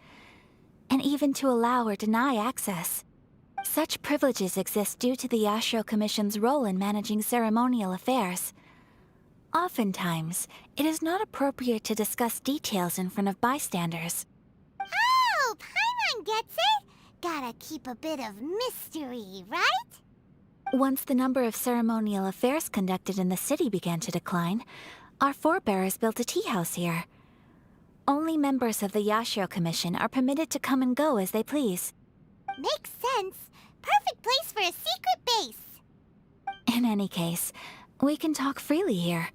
and even to allow or deny access. Such privileges exist due to the Yashiro Commission's role in managing ceremonial affairs. Oftentimes, it is not appropriate to discuss details in front of bystanders. Oh, Paimon gets it! Gotta keep a bit of mystery, right? Once the number of ceremonial affairs conducted in the city began to decline, our forebears built a tea house here. Only members of the Yashiro Commission are permitted to come and go as they please. Makes sense. Perfect place for a secret base. In any case, we can talk freely here.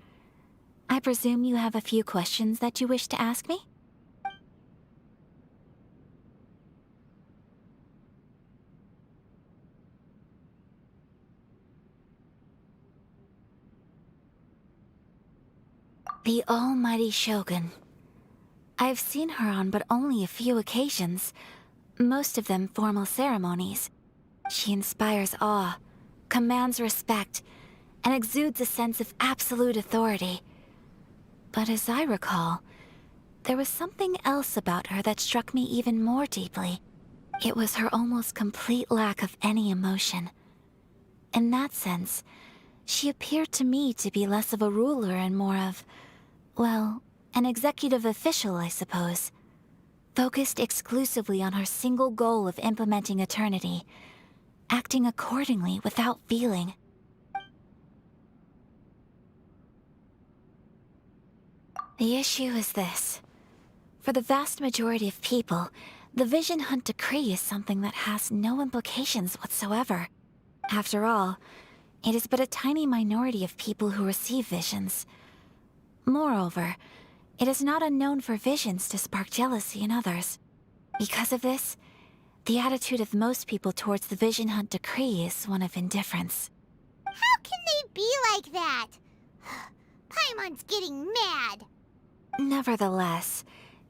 I presume you have a few questions that you wish to ask me? The almighty Shogun. I've seen her on but only a few occasions, most of them formal ceremonies. She inspires awe, commands respect, and exudes a sense of absolute authority. But as I recall, there was something else about her that struck me even more deeply. It was her almost complete lack of any emotion. In that sense, she appeared to me to be less of a ruler and more of, well, an executive official, I suppose. Focused exclusively on her single goal of implementing eternity, acting accordingly without feeling. The issue is this. For the vast majority of people, the Vision Hunt Decree is something that has no implications whatsoever. After all, it is but a tiny minority of people who receive visions. Moreover, it is not unknown for visions to spark jealousy in others. Because of this, the attitude of most people towards the Vision Hunt Decree is one of indifference. How can they be like that? Paimon's getting mad. Nevertheless,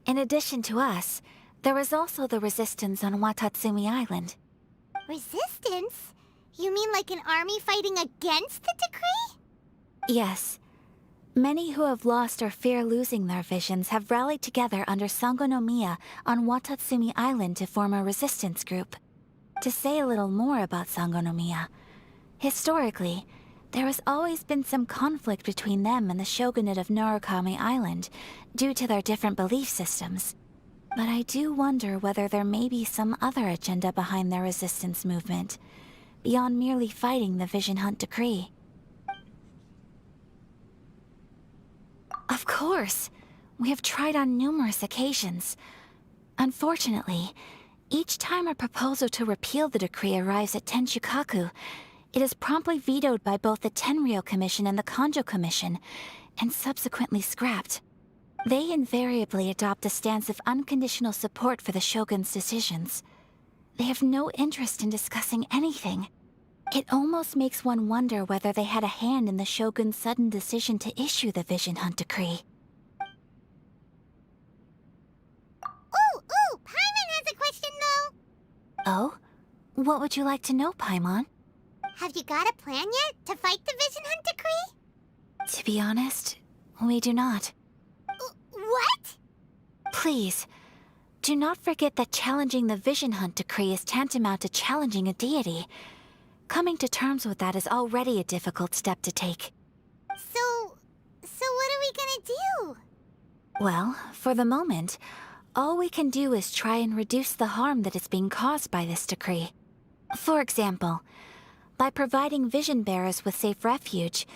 in addition to us, there is also the resistance on Watatsumi Island. Resistance? You mean like an army fighting against the decree? Yes. Many who have lost or fear losing their visions have rallied together under Sangonomiya on Watatsumi Island to form a resistance group. To say a little more about Sangonomiya, historically, there has always been some conflict between them and the shogunate of Narukami Island due to their different belief systems. But I do wonder whether there may be some other agenda behind their resistance movement, beyond merely fighting the Vision Hunt Decree. Of course! We have tried on numerous occasions. Unfortunately, each time a proposal to repeal the decree arrives at Tenshukaku, it is promptly vetoed by both the Tenryou Commission and the Kanjo Commission, and subsequently scrapped. They invariably adopt a stance of unconditional support for the Shogun's decisions. They have no interest in discussing anything. It almost makes one wonder whether they had a hand in the Shogun's sudden decision to issue the Vision Hunt Decree. Ooh, Paimon has a question though. Oh? What would you like to know, Paimon? Have you got a plan yet to fight the Vision Hunt Decree? To be honest, we do not. What? Please, Do not forget that challenging the Vision Hunt decree is tantamount to challenging a deity. Coming to terms with that is already a difficult step to take. So what are we gonna do? Well, for the moment, all we can do is try and reduce the harm that is being caused by this decree. For example, by providing vision bearers with safe refuge,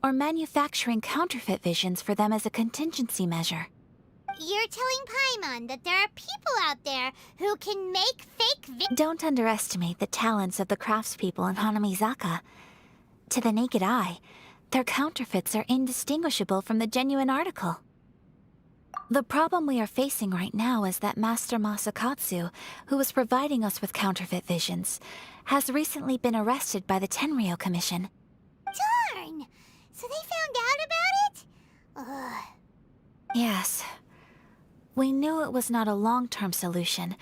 or manufacturing counterfeit visions for them as a contingency measure. You're telling Paimon that there are people out there who can make fake Don't underestimate the talents of the craftspeople in Hanamizaka. To the naked eye, their counterfeits are indistinguishable from the genuine article. The problem we are facing right now is that Master Masakatsu, who was providing us with counterfeit visions, has recently been arrested by the Tenryou Commission. Darn! So they found out about it? Ugh. Yes. We knew it was not a long-term solution,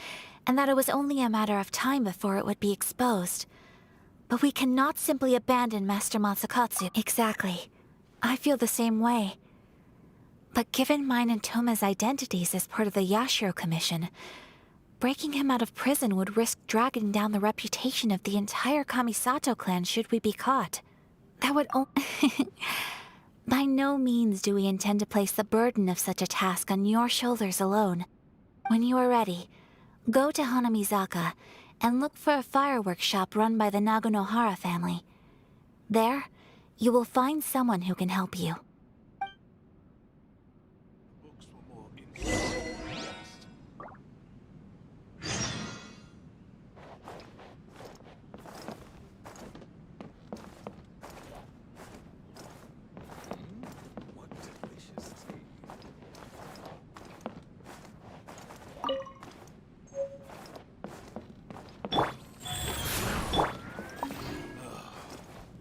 and that it was only a matter of time before it would be exposed. But we cannot simply abandon Master Masakatsu. Exactly. I feel the same way. But given mine and Toma's identities as part of the Yashiro Commission, breaking him out of prison would risk dragging down the reputation of the entire Kamisato clan should we be caught. That would By no means do we intend to place the burden of such a task on your shoulders alone. When you are ready, go to Hanamizaka and look for a fireworks shop run by the Naganohara family. There, you will find someone who can help you.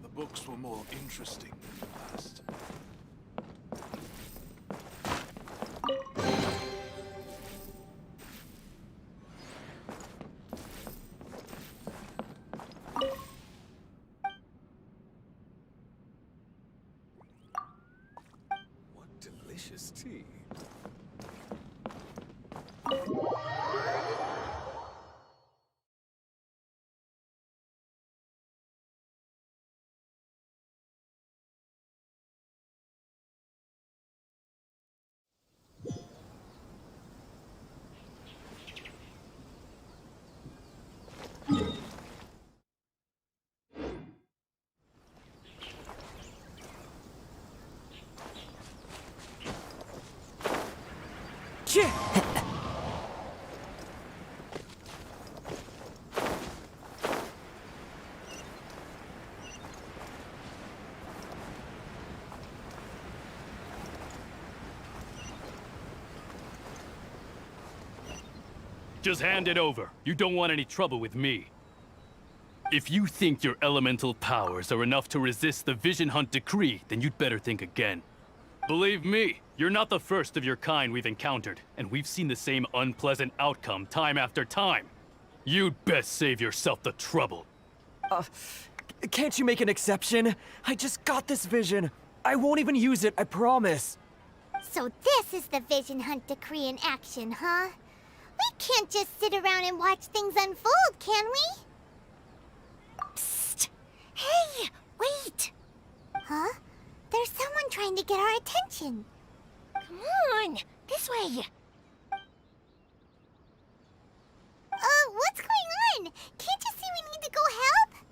The books were more interesting than the past. What delicious tea. Just hand it over. You don't want any trouble with me. If you think your elemental powers are enough to resist the Vision Hunt decree, then you'd better think again. Believe me, you're not the first of your kind we've encountered, and we've seen the same unpleasant outcome time after time. You'd best save yourself the trouble. Can't you make an exception? I just got this vision. I won't even use it, I promise. So this is the Vision Hunt decree in action, huh? We can't just sit around and watch things unfold, can we? Psst! Hey! Wait! Huh? There's someone trying to get our attention. Come on! This way! What's going on? Can't you see we need to go help?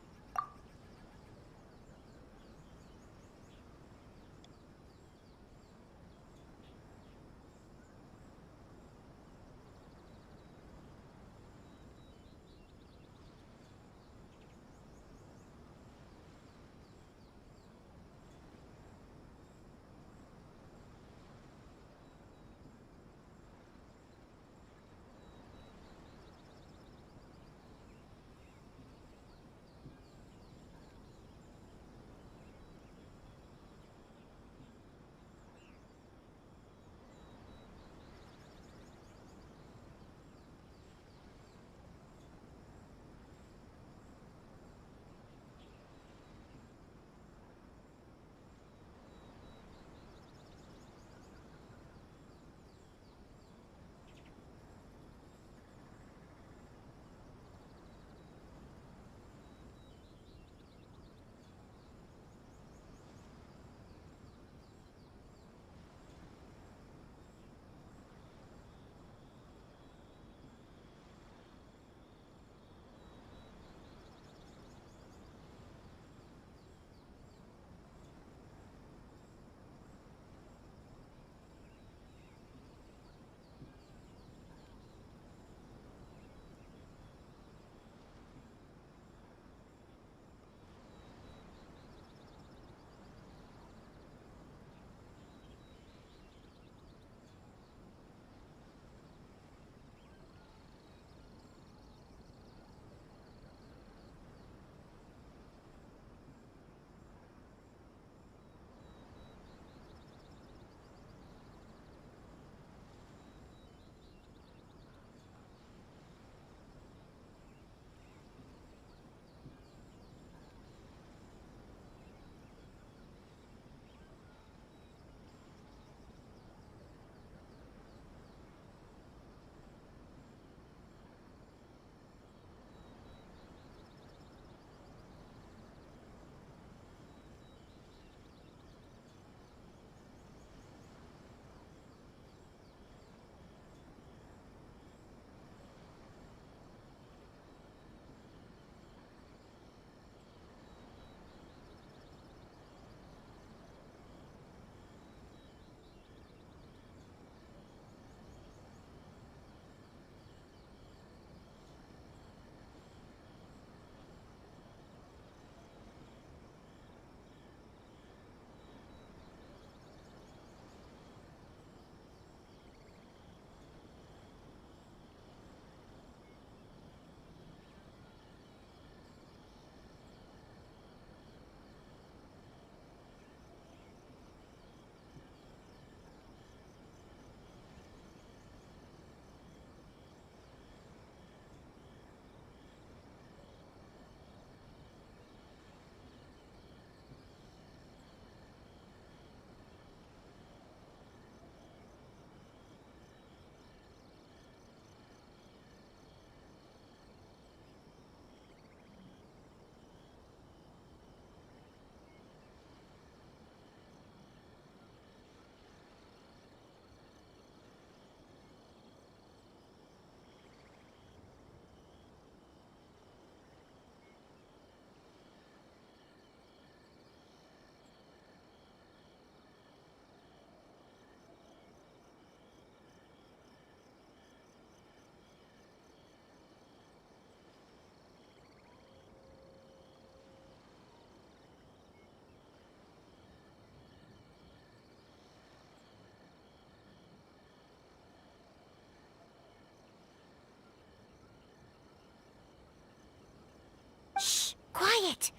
it.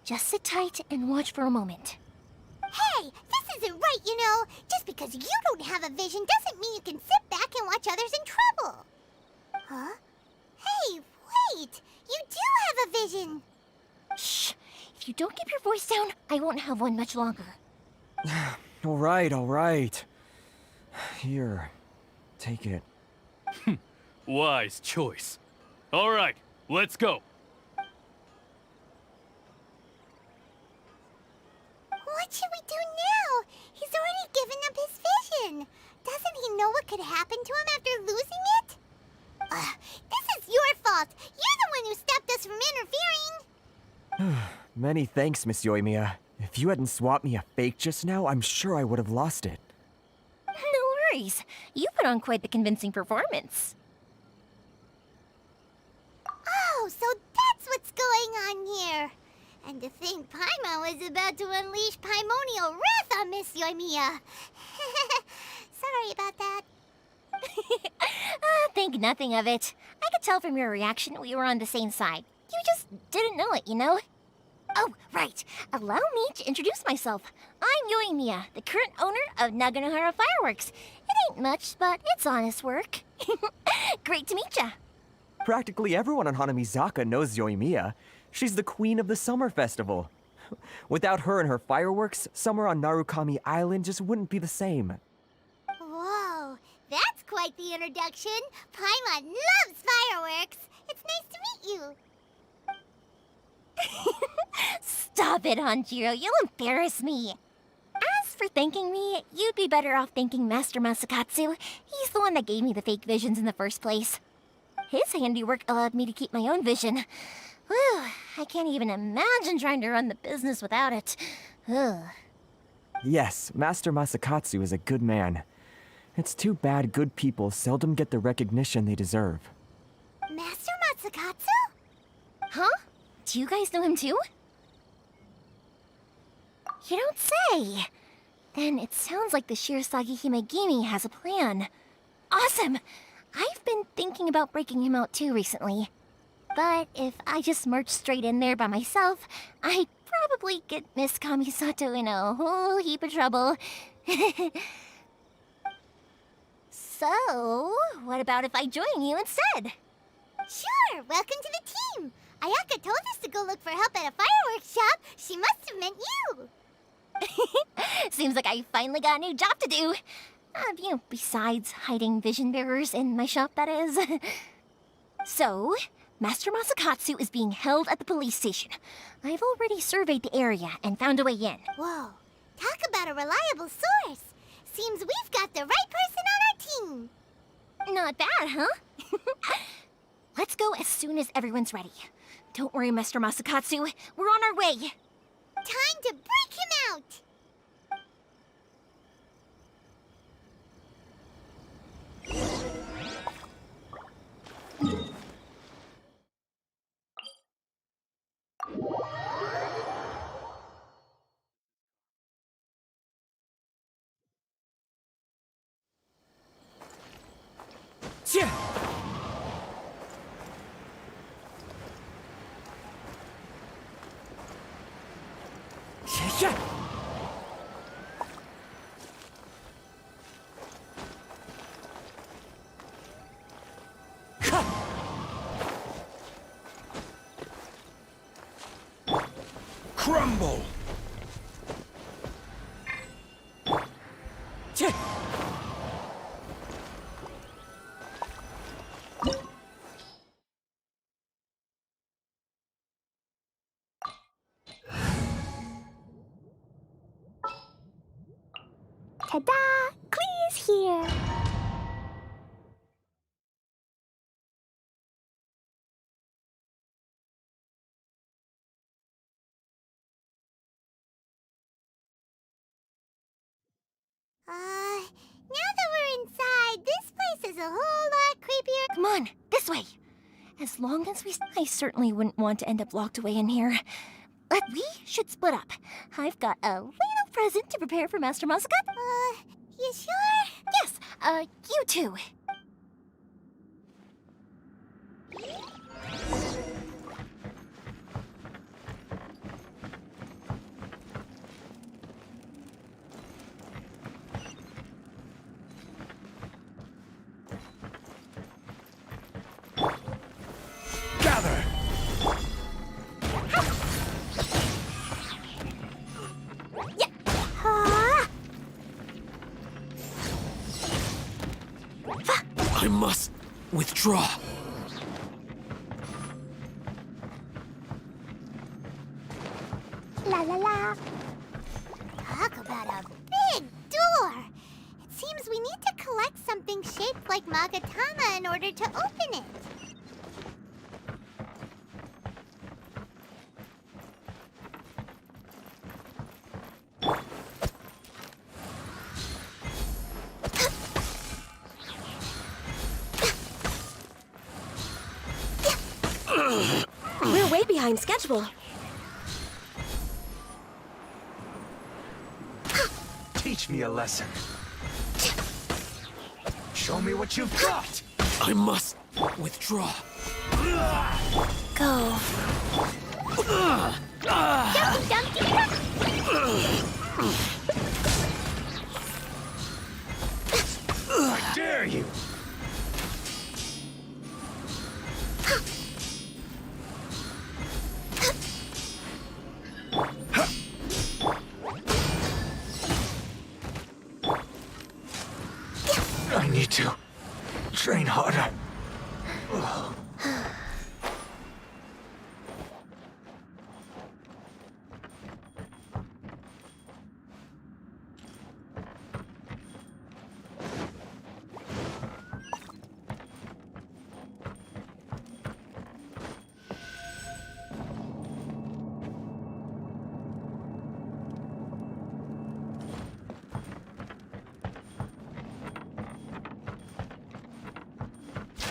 Just sit tight and watch for a moment. Hey, this isn't right, you know. Just because you don't have a vision doesn't mean you can sit back and watch others in trouble. Huh? Hey, wait! You do have a vision! Shh! If you don't keep your voice down, I won't have one much longer. All right. Here, take it. Wise choice. All right, let's go. What should we do now? He's already given up his vision. Doesn't he know what could happen to him after losing it? This is your fault. You're the one who stopped us from interfering. Many thanks, Miss Yoimiya. If you hadn't swapped me a fake just now, I'm sure I would have lost it. No worries. You put on quite the convincing performance. Oh, so that's what's going on here. And to think Paimon was about to unleash Paimonial wrath on Miss Yoimiya. Sorry about that. Think nothing of it. I could tell from your reaction we were on the same side. You just didn't know it, you know? Oh, right. Allow me to introduce myself. I'm Yoimiya, the current owner of Naganohara Fireworks. It ain't much, but it's honest work. Great to meet ya. Practically everyone on Hanamizaka knows Yoimiya. She's the queen of the summer festival. Without her and her fireworks, summer on Narukami Island just wouldn't be the same. Whoa, that's quite the introduction. Paimon loves fireworks. It's nice to meet you. Stop it, Hanjiro. You'll embarrass me. As for thanking me, you'd be better off thanking Master Masakatsu. He's the one that gave me the fake visions in the first place. His handiwork allowed me to keep my own vision. Whew, I can't even imagine trying to run the business without it. Ugh. Yes, Master Masakatsu is a good man. It's too bad good people seldom get the recognition they deserve. Master Masakatsu? Huh? Do you guys know him too? You don't say! Then it sounds like the Shirasagi Himegimi has a plan. Awesome! I've been thinking about breaking him out too recently. But if I just marched straight in there by myself, I'd probably get Miss Kamisato in a whole heap of trouble. So, what about if I join you instead? Sure, welcome to the team! Ayaka told us to go look for help at a fireworks shop. She must have meant you. Seems like I finally got a new job to do. Besides hiding vision bearers in my shop, that is. So, Master Masakatsu is being held at the police station. I've already surveyed the area and found a way in. Whoa, talk about a reliable source. Seems we've got the right person on our team. Not bad, huh? Let's go as soon as everyone's ready. Don't worry, Master Masakatsu. We're on our way. Time to break him out! Yeah. Crumble! Ta-da! Clee's here! Now that we're inside, this place is a whole lot creepier. Come on, this way! As long as I certainly wouldn't want to end up locked away in here. But we should split up. I've got a little present to prepare for Master Masaka. You sure? Yes, you too. I must withdraw. La la la. Talk about a big door. It seems we need to collect something shaped like Magatama in order to open it. We're way behind schedule. Teach me a lesson. Show me what you've got. I must withdraw. Go. I dare you. I need to train harder.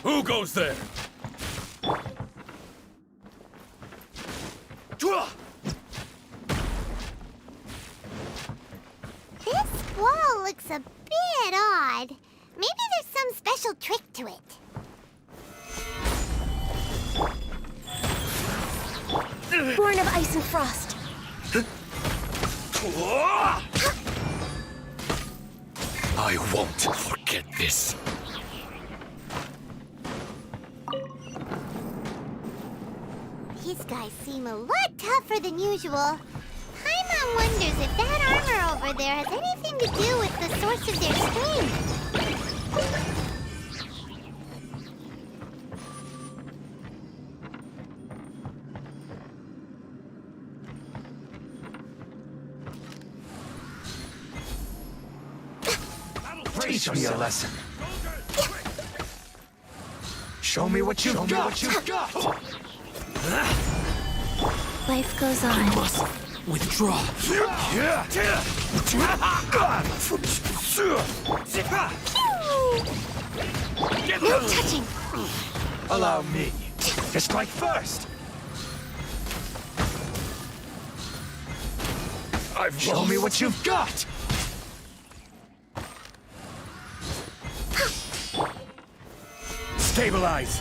Who goes there? This wall looks a bit odd. Maybe there's some special trick to it. Born of ice and frost. I won't forget this. These guys seem a lot tougher than usual. Paimon wonders if that armor over there has anything to do with the source of their strength. Teach me a lesson. Show me what you've got. Life goes on. I must withdraw. No touching. Allow me to strike first. Show me what you've got. Stabilize.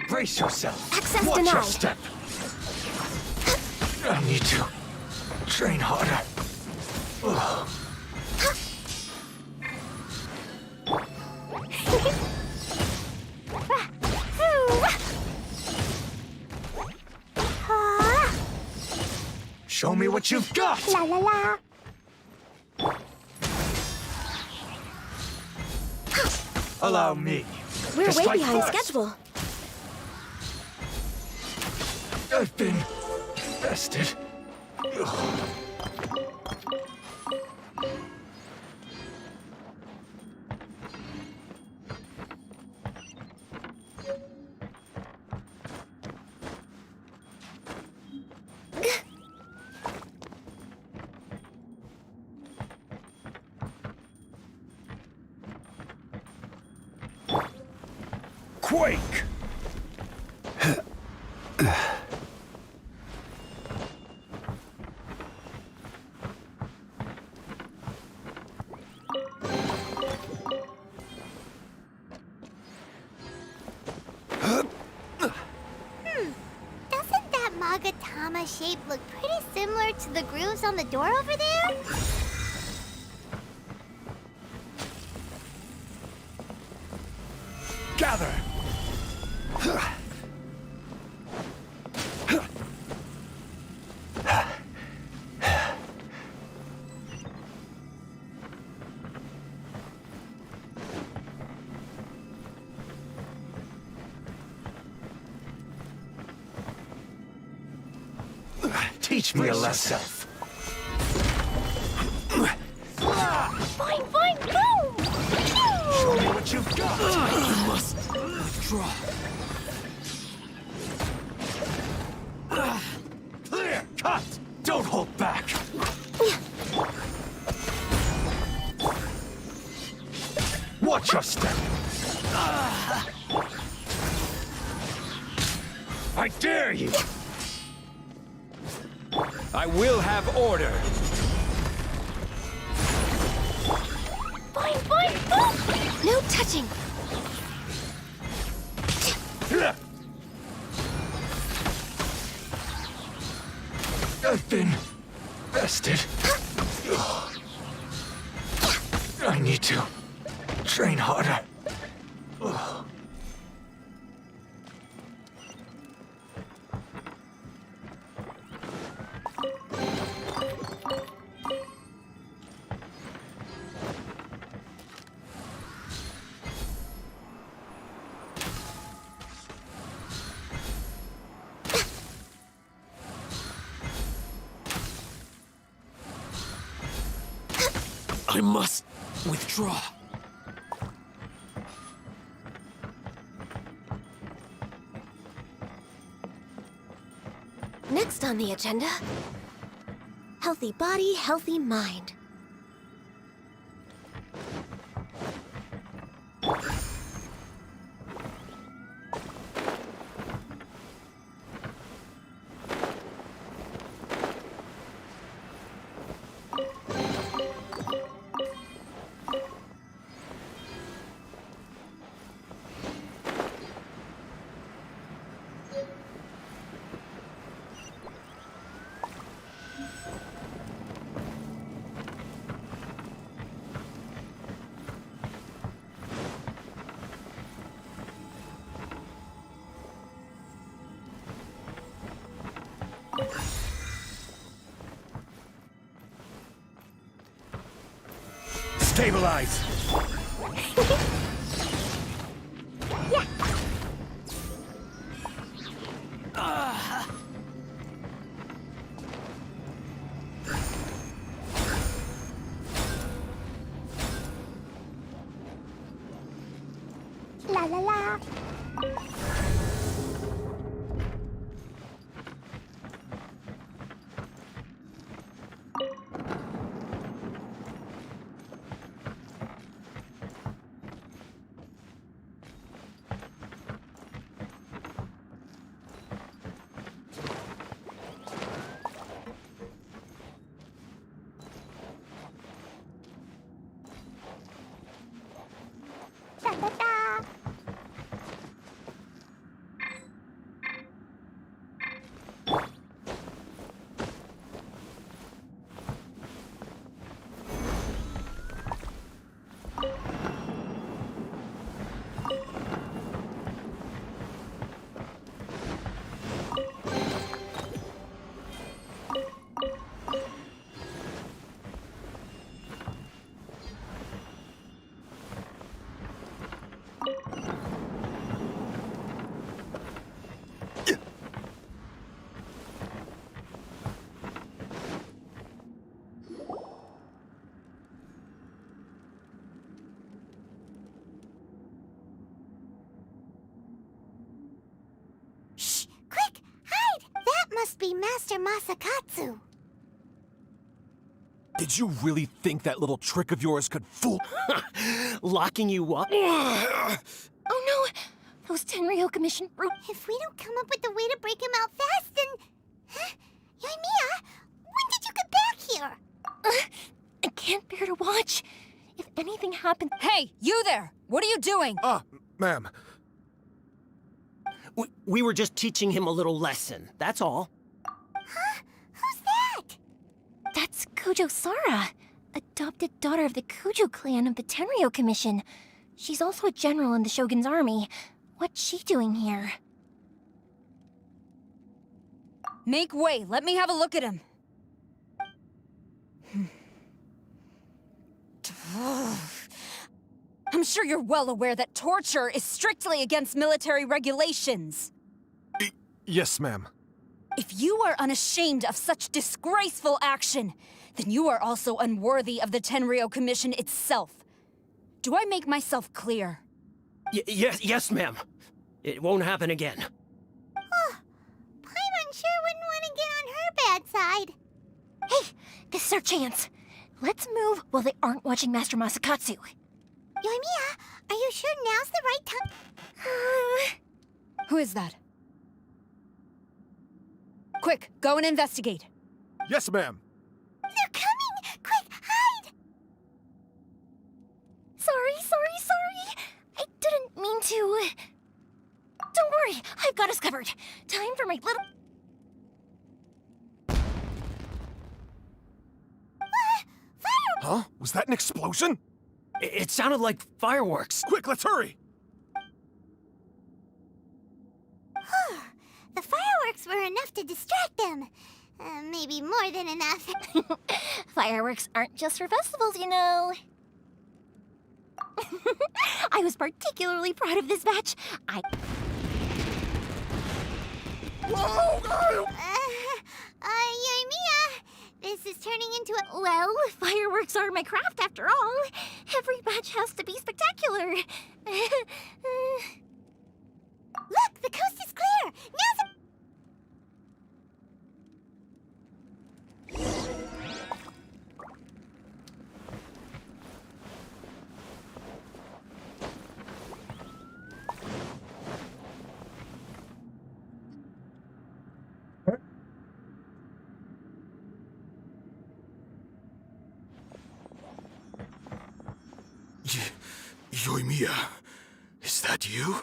Brace yourself. Access Watch denied. your step. I need to train harder. Ugh. Show me what you've got. La la la. Allow me. We're to way strike behind first. schedule. I've been bested. Ugh. Quake! Doesn't that Magatama shape look pretty similar to the grooves on the door over there? Gather! Teach me a lesson. Fine, fine, boom! Show me what you've got. You must withdraw. Clear! Cut! Don't hold back! Watch your step! I dare you! I will have order. Fine, fine, boom! No touching. I've been bested. I need to train harder. I must withdraw. Next on the agenda, healthy body, healthy mind. Stabilize! La la la. Da da da. Shh! Quick! Hide! That must be Master Masakatsu. Did you really think that little trick of yours could fool? Locking you up? Oh no! Those Tenryo Commission brute. If we don't come up with a way to break him out fast, then... Huh? Yoimiya, when did you get back here? I can't bear to watch. If anything happens... Hey, you there! What are you doing? Ma'am. We were just teaching him a little lesson, that's all. Huh? Who's that? That's Kujo Sara, adopted daughter of the Kujo clan of the Tenryo Commission. She's also a general in the Shogun's army. What's she doing here? Make way. Let me have a look at him. I'm sure you're well aware that torture is strictly against military regulations. Yes, ma'am. If you are unashamed of such disgraceful action, then you are also unworthy of the Tenryo Commission itself. Do I make myself clear? Yes, ma'am. It won't happen again. Oh, Paimon sure wouldn't want to get on her bad side. Hey, this is our chance. Let's move while they aren't watching Master Masakatsu. Yoimiya, are you sure now's the right time? Who is that? Quick, go and investigate. Yes, ma'am. They're coming! Quick, hide! Sorry. I didn't mean to. Don't worry, I've got us covered. Time for my little... Huh? Was that an explosion? It sounded like fireworks. Quick, let's hurry! The fireworks were enough to distract them. Maybe more than enough. Fireworks aren't just for festivals, you know. I was particularly proud of this batch. Whoa! Yoimiya, this is turning into a... Well, fireworks are my craft after all. Every batch has to be spectacular. Look, the coast is clear! Now's the... Yoimiya, is that you?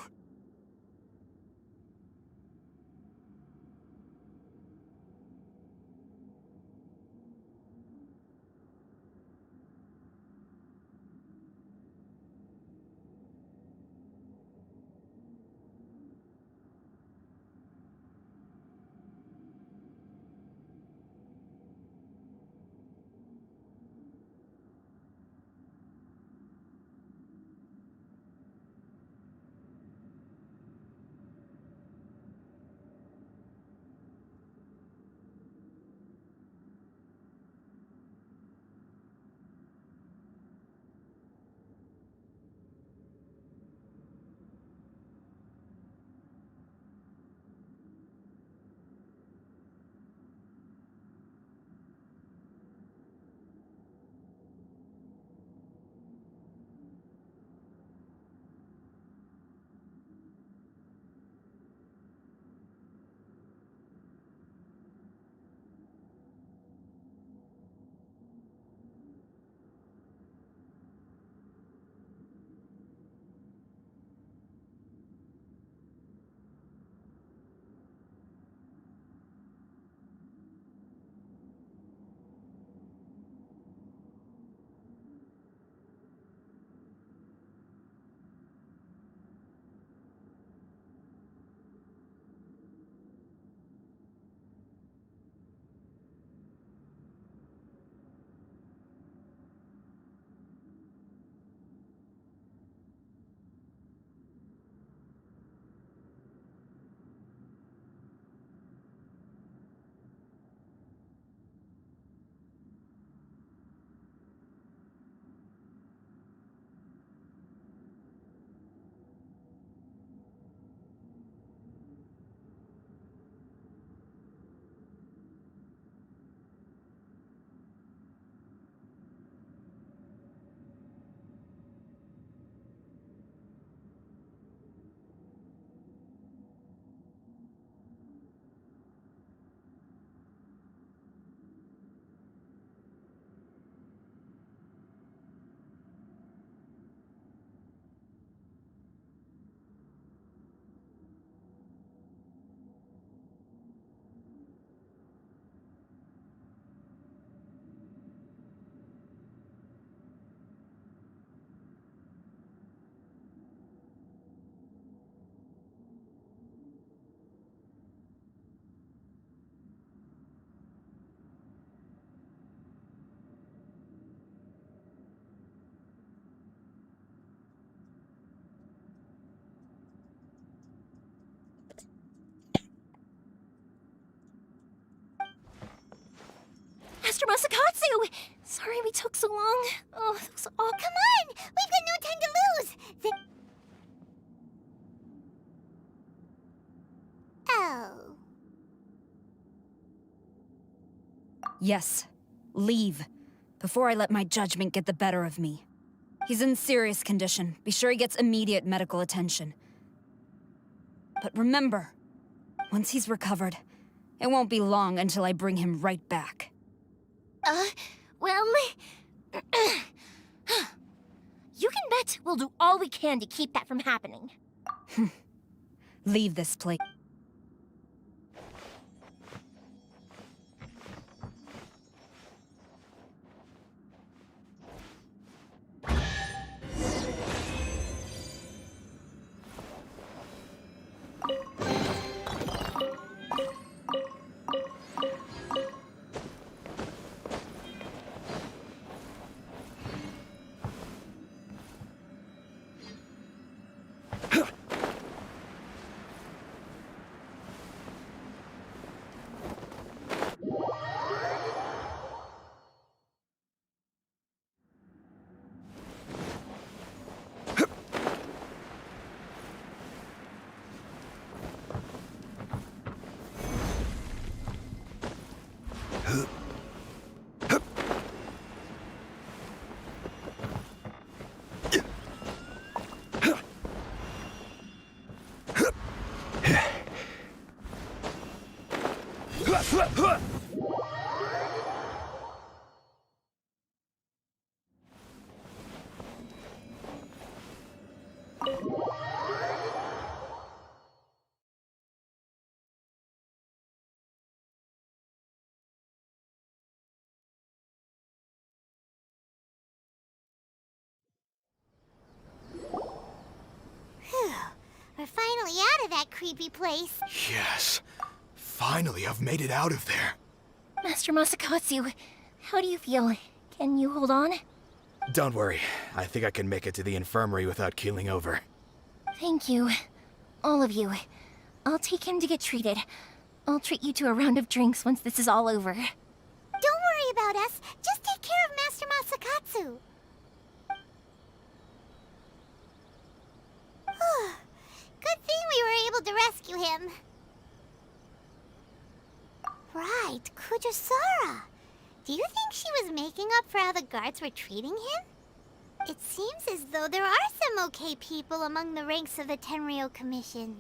you! Sorry we took so long. Oh, those all. Come on! We've got no time to lose! Oh. Yes. Leave. Before I let my judgment get the better of me. He's in serious condition. Be sure he gets immediate medical attention. But remember, once he's recovered, it won't be long until I bring him right back. Well... You can bet we'll do all we can to keep that from happening. Leave this place. We're finally out of that creepy place. Yes. Finally, I've made it out of there. Master Masakatsu, how do you feel? Can you hold on? Don't worry. I think I can make it to the infirmary without keeling over. Thank you. All of you. I'll take him to get treated. I'll treat you to a round of drinks once this is all over. Don't worry about us. Just take care of Master Masakatsu. Good thing we were able to rescue him. Right, Kujosara. Do you think she was making up for how the guards were treating him? It seems as though there are some okay people among the ranks of the Tenryou Commission.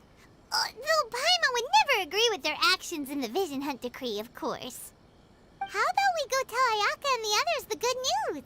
Though Paimon would never agree with their actions in the Vision Hunt Decree, of course. How about we go tell Ayaka and the others the good news?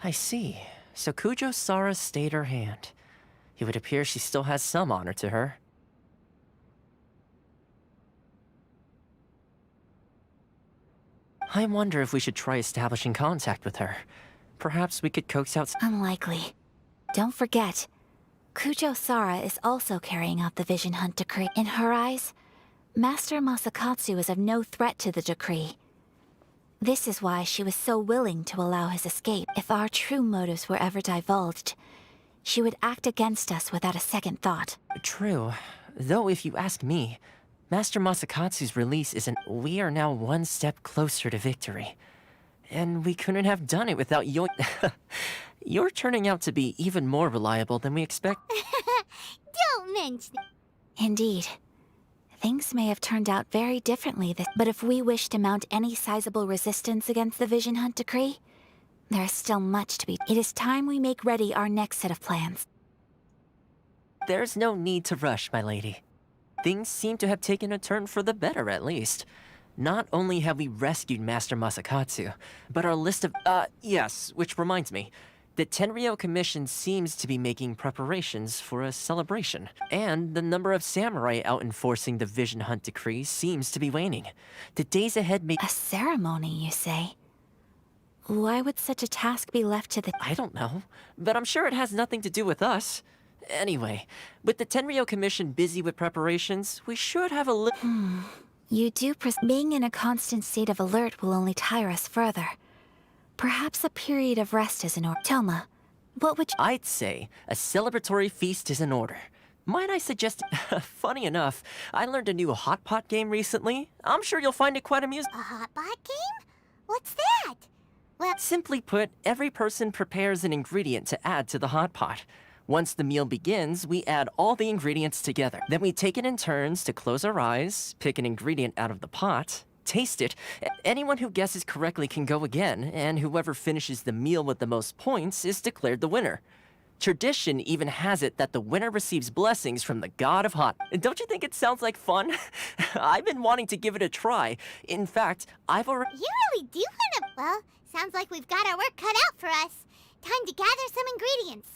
I see. So Kujosara stayed her hand. It would appear she still has some honor to her. I wonder if we should try establishing contact with her. Perhaps we could coax out— Unlikely. Don't forget, Kujosara is also carrying out the Vision Hunt Decree. In her eyes, Master Masakatsu is of no threat to the decree. This is why she was so willing to allow his escape. If our true motives were ever divulged, she would act against us without a second thought. True. Though if you ask me, Master Masakatsu's release isn't— We are now one step closer to victory. And we couldn't have done it without your— You're turning out to be even more reliable than we expect. Don't mention it. Indeed. Things may have turned out very differently but if we wish to mount any sizable resistance against the Vision Hunt Decree, there is still much to be— It is time we make ready our next set of plans. There's no need to rush, my lady. Things seem to have taken a turn for the better, at least. Not only have we rescued Master Masakatsu, but our list of— yes, which reminds me. The Tenryou Commission seems to be making preparations for a celebration, and the number of samurai out enforcing the Vision Hunt decree seems to be waning. The days ahead may— A ceremony, you say? Why would such a task be left to the— I don't know, but I'm sure it has nothing to do with us. Anyway, with the Tenryou Commission busy with preparations, we should have a You do being in a constant state of alert will only tire us further. Perhaps a period of rest is in order. Toma, what would you— I'd say a celebratory feast is in order. Might I suggest— Funny enough, I learned a new hot pot game recently. I'm sure you'll find it quite amusing. A hot pot game? What's that? Well, simply put, every person prepares an ingredient to add to the hot pot. Once the meal begins, we add all the ingredients together. Then we take it in turns to close our eyes, pick an ingredient out of the pot, taste it. Anyone who guesses correctly can go again, and whoever finishes the meal with the most points is declared the winner. Tradition even has it that the winner receives blessings from the god of hot. Don't you think it sounds like fun? I've been wanting to give it a try. In fact, I've already— you really do want to... Well, sounds like we've got our work cut out for us. Time to gather some ingredients.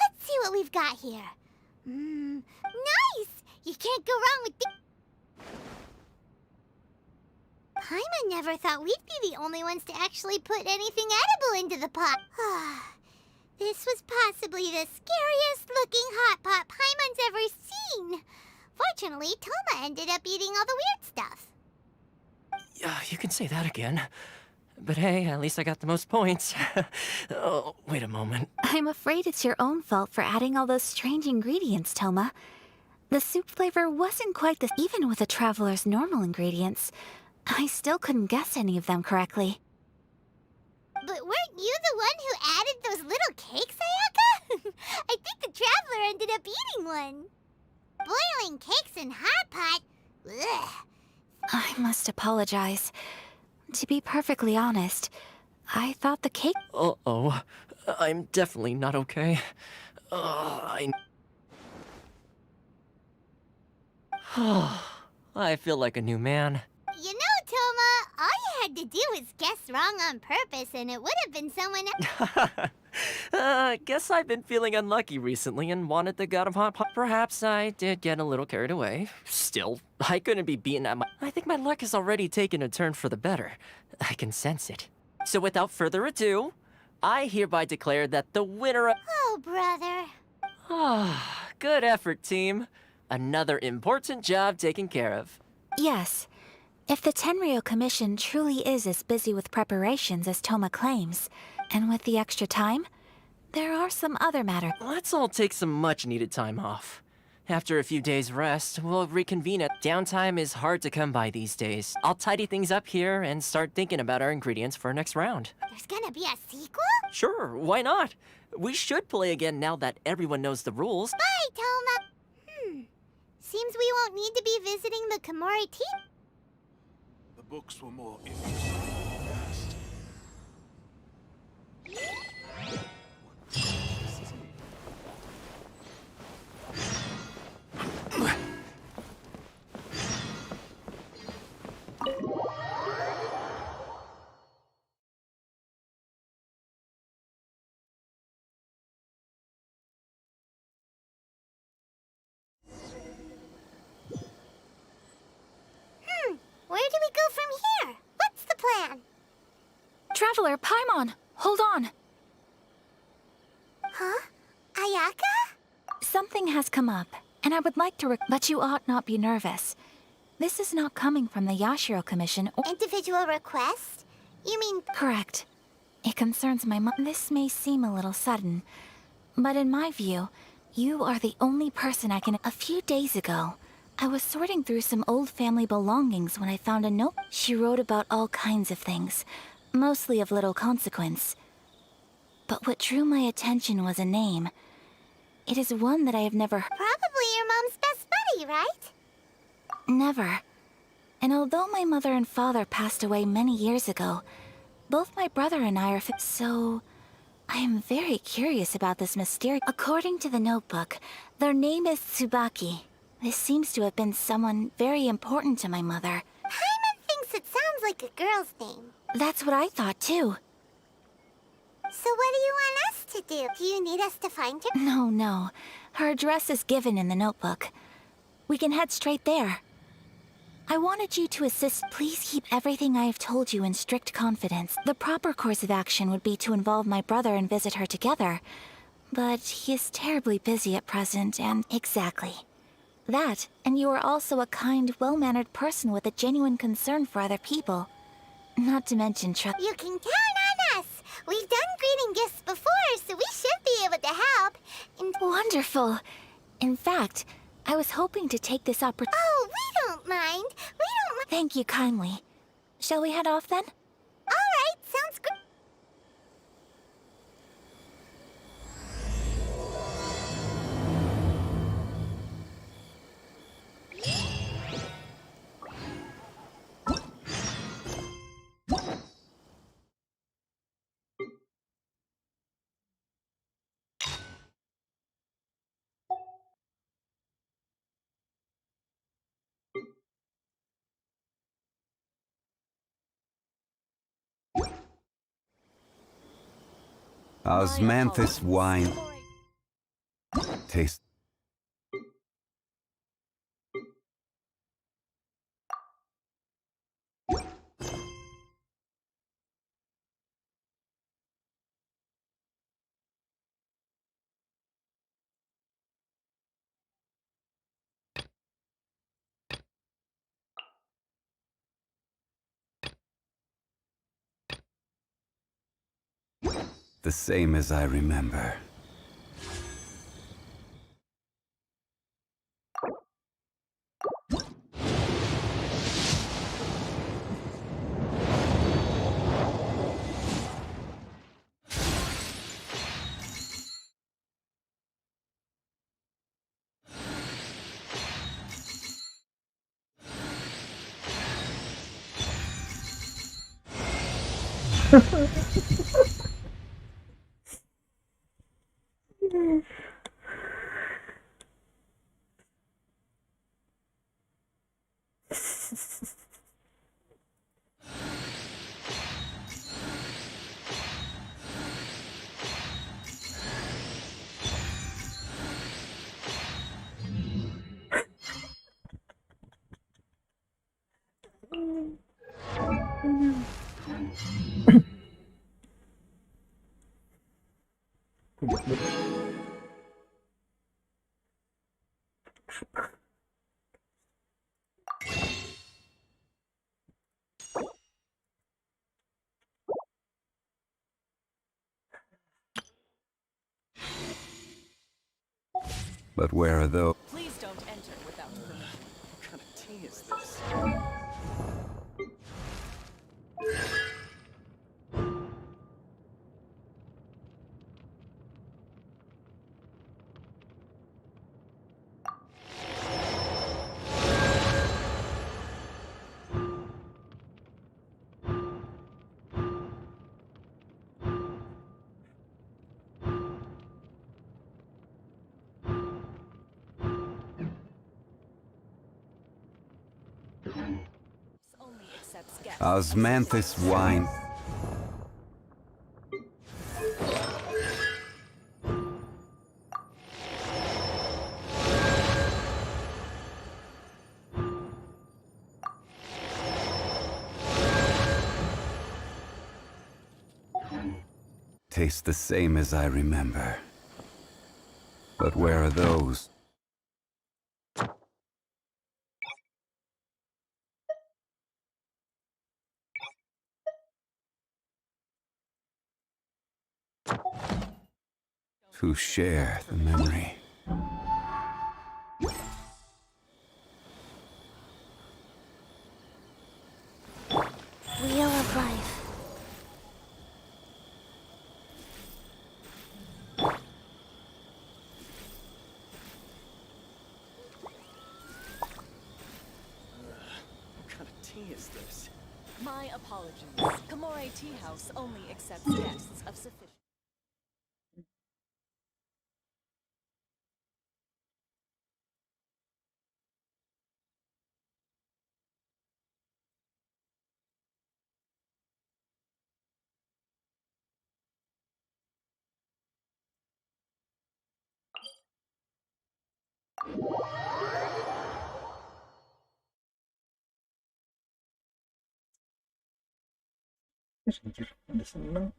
Let's see what we've got here. Nice! You can't go wrong with Paimon never thought we'd be the only ones to actually put anything edible into the pot. This was possibly the scariest looking hot pot Paimon's ever seen. Fortunately, Toma ended up eating all the weird stuff. You can say that again. But hey, at least I got the most points. Oh, wait a moment. I'm afraid it's your own fault for adding all those strange ingredients, Toma. The soup flavor wasn't quite the— Even with a traveler's normal ingredients, I still couldn't guess any of them correctly. But weren't you the one who added those little cakes, Ayaka? I think the traveler ended up eating one. Boiling cakes in hot pot? Ugh. I must apologize. To be perfectly honest, I thought the cake— Uh-oh. I'm definitely not okay. I feel like a new man. You know, Toma, all you had to do was guess wrong on purpose and it would have been someone else. Guess I've been feeling unlucky recently and wanted the god of hot pot. Perhaps I did get a little carried away. Still, I couldn't be beaten at my— I think my luck has already taken a turn for the better. I can sense it. So without further ado, I hereby declare that the winner of— Oh, brother. Good effort, team. Another important job taken care of. Yes. If the Tenryou Commission truly is as busy with preparations as Toma claims, and with the extra time, there are some other matters. Let's all take some much-needed time off. After a few days' rest, we'll reconvene. Downtime is hard to come by these days. I'll tidy things up here and start thinking about our ingredients for our next round. There's gonna be a sequel? Sure, why not? We should play again now that everyone knows the rules. Bye, Toma. Seems we won't need to be visiting the Komori team. The books were more interesting in the past. Where do we go from here? What's the plan? Traveler, Paimon, hold on. Huh? Ayaka? Something has come up, and I would like to but you ought not be nervous. This is not coming from the Yashiro Commission or— Individual request? You mean— Correct. It concerns my mom. This may seem a little sudden, but in my view, you are the only person I can— A few days ago, I was sorting through some old family belongings when I found a note. She wrote about all kinds of things, mostly of little consequence. But what drew my attention was a name. It is one that I have never— Probably your mom's best buddy, right? Never. And although my mother and father passed away many years ago, both my brother and I are so— I am very curious about this mysterious— According to the notebook, their name is Tsubaki. This seems to have been someone very important to my mother. Paimon thinks it sounds like a girl's name. That's what I thought too. So what do you want us to do? Do you need us to find her? No. Her address is given in the notebook. We can head straight there. I wanted you to assist. Please keep everything I have told you in strict confidence. The proper course of action would be to involve my brother and visit her together. But he is terribly busy at present, and exactly. That, and you are also a kind, well-mannered person with a genuine concern for other people. Not to mention You can count on us! We've done greeting gifts before, so we should be able to help. And wonderful! In fact, I was hoping to take this opportunity. Oh, we don't mind. We don't mind. Thank you kindly. Shall we head off then? Alright, sounds good. Osmanthus wine. Taste. The same as I remember. But where are those? Please don't enter without permission. What kind of tea is this? Only accepts guests. Osmanthus wine. Tastes the same as I remember. But where are those? To share the memory. Wheel of Life. What kind of tea is this? My apologies. Kamore Tea House only accepts guests of sufficient. Anjir, udah seneng.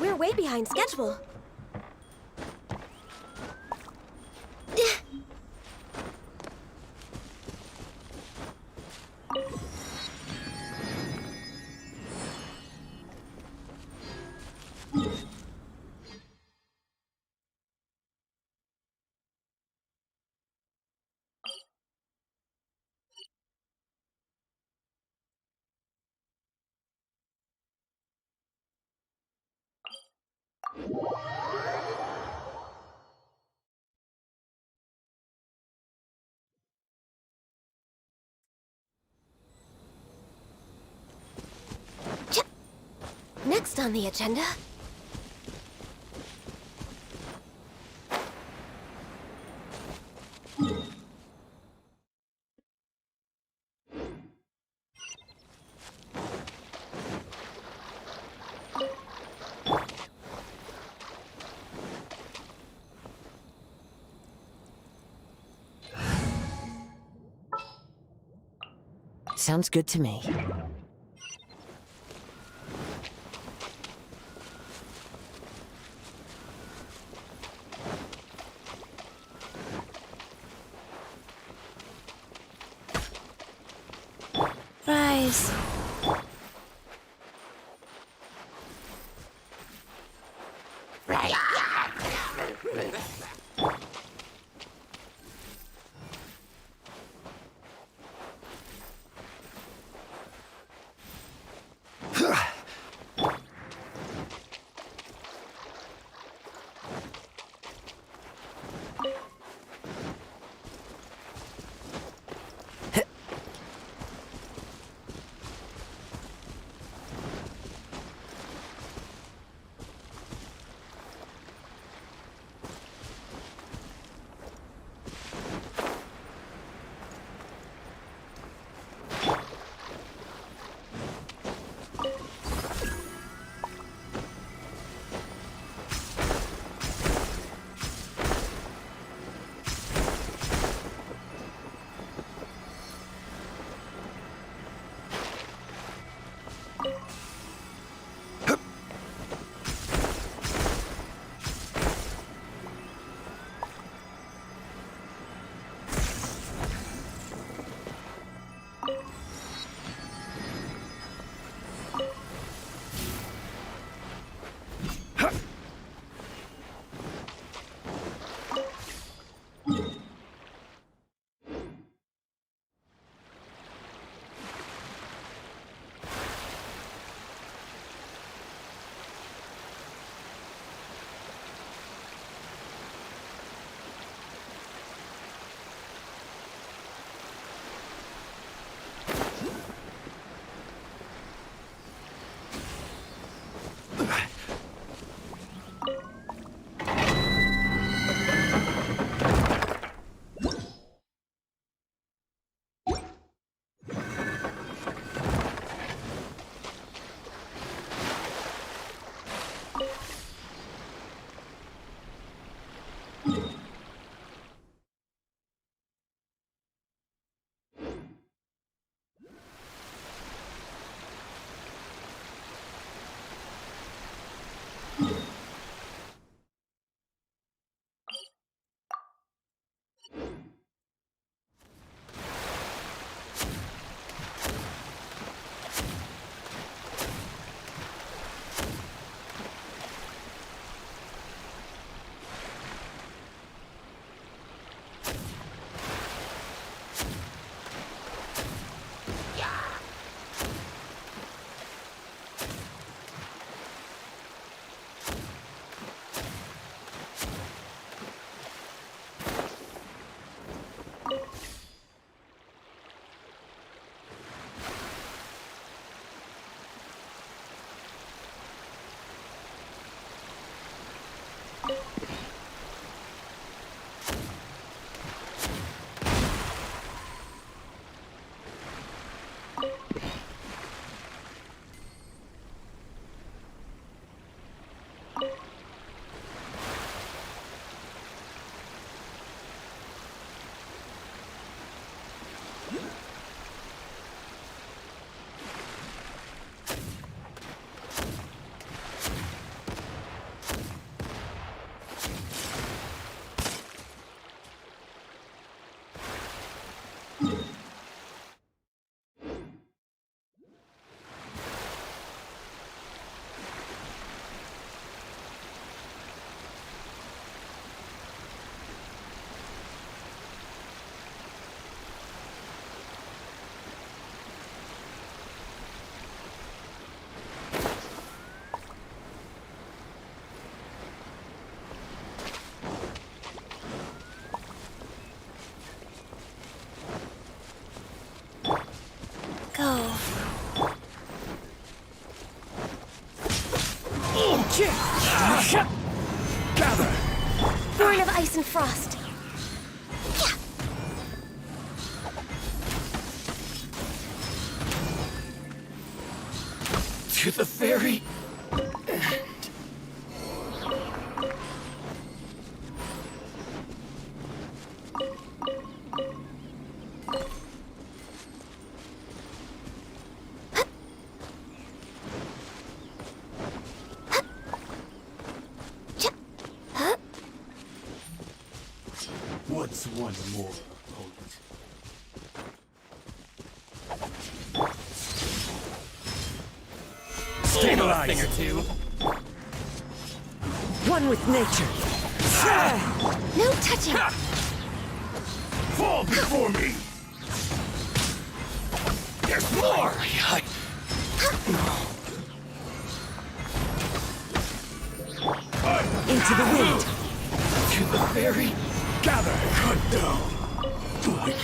We're way behind schedule. Next on the agenda. Sounds good to me. Rise. Go. Gather! Born of ice and frost. To the very end. What's one more opponent? Stabilize. A thing or two. One with nature. No touching. Fall before me! There's more! Into the wind. To the very Gather! Cut down! Like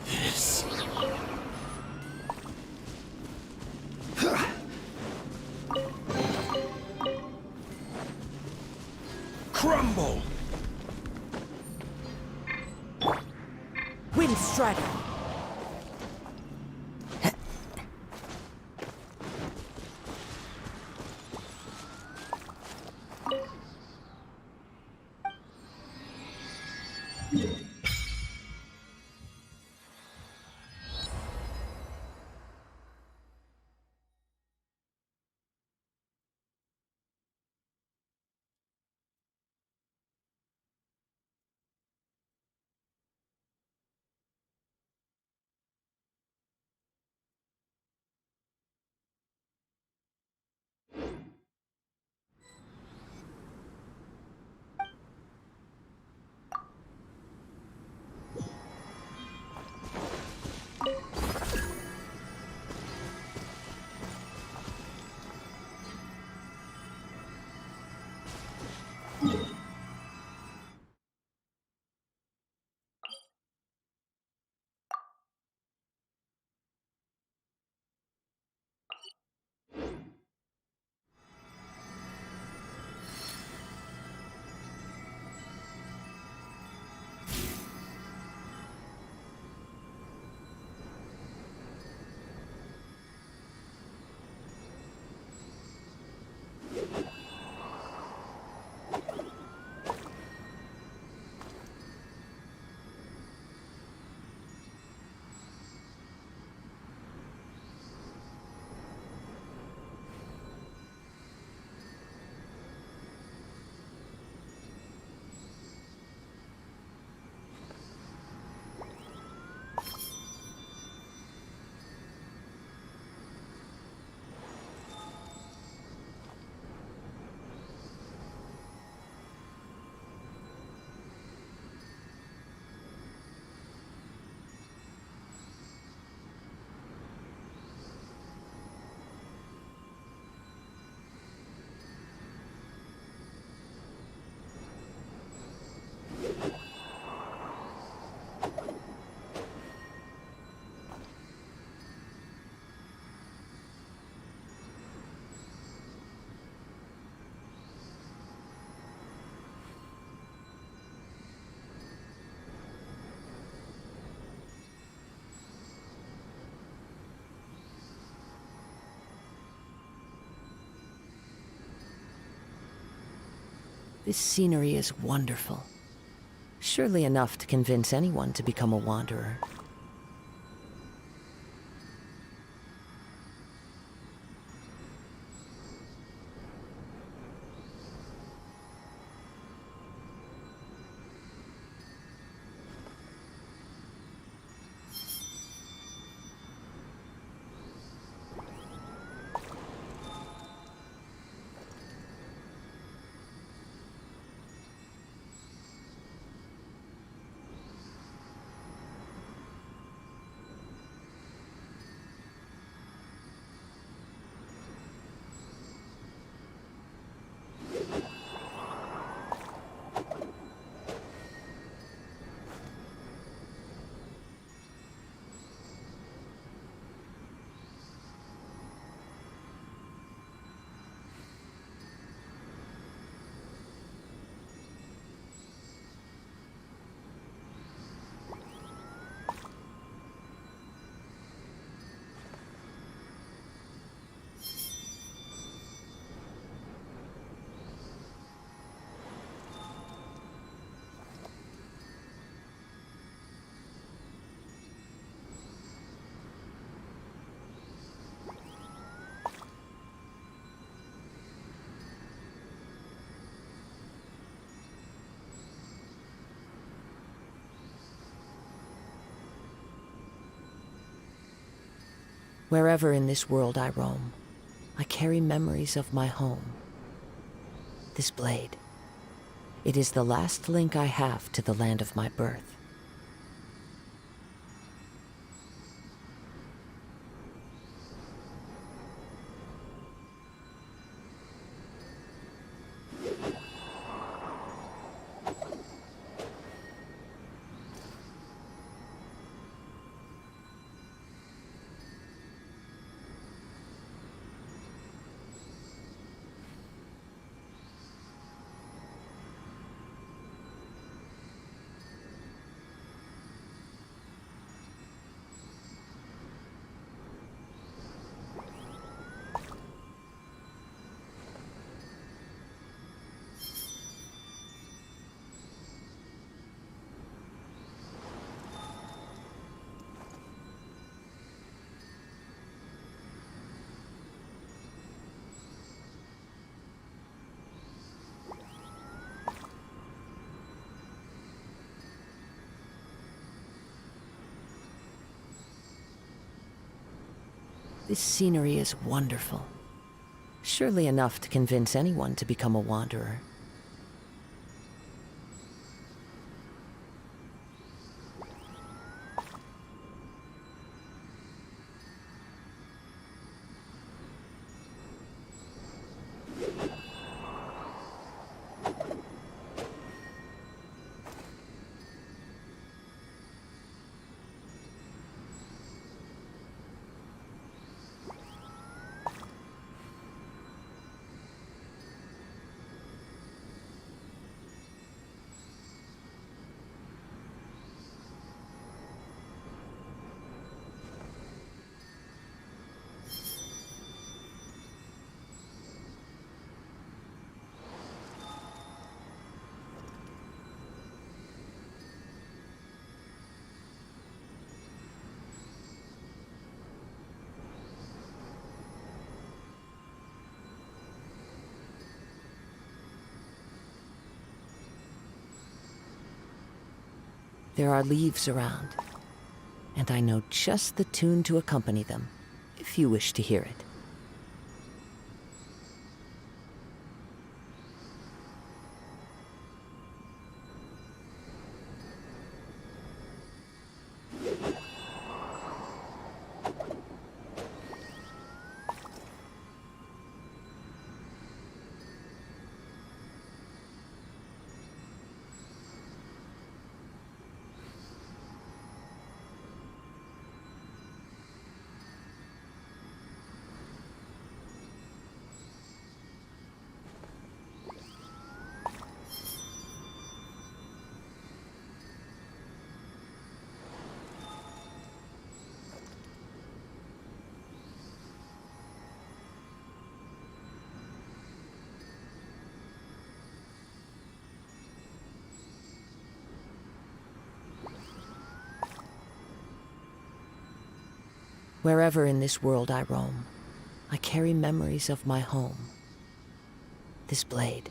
this. crumble! Wind Strider. This scenery is wonderful. Surely enough to convince anyone to become a wanderer. Wherever in this world I roam, I carry memories of my home. This blade, it is the last link I have to the land of my birth. This scenery is wonderful. Surely enough to convince anyone to become a wanderer. There are leaves around, and I know just the tune to accompany them, if you wish to hear it. Wherever in this world I roam, I carry memories of my home. This blade,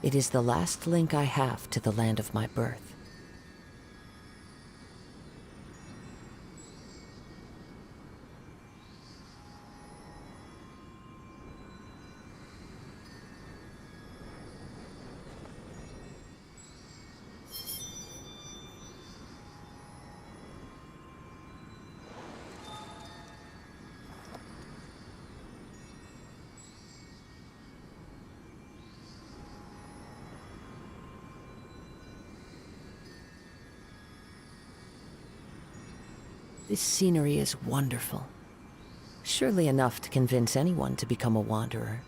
it is the last link I have to the land of my birth. This scenery is wonderful. Surely enough to convince anyone to become a wanderer.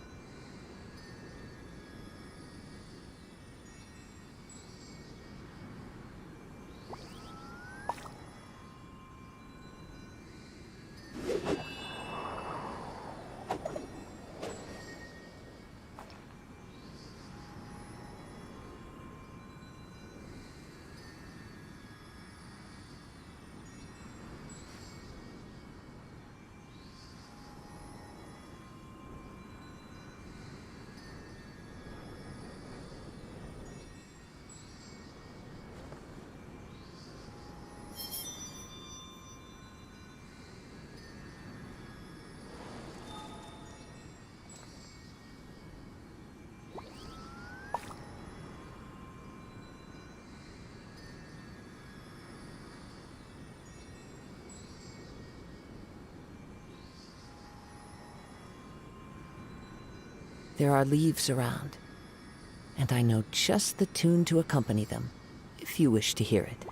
There are leaves around, and I know just the tune to accompany them, if you wish to hear it.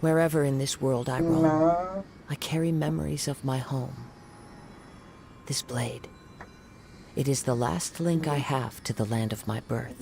Wherever in this world I roam, I carry memories of my home. This blade, it is the last link I have to the land of my birth.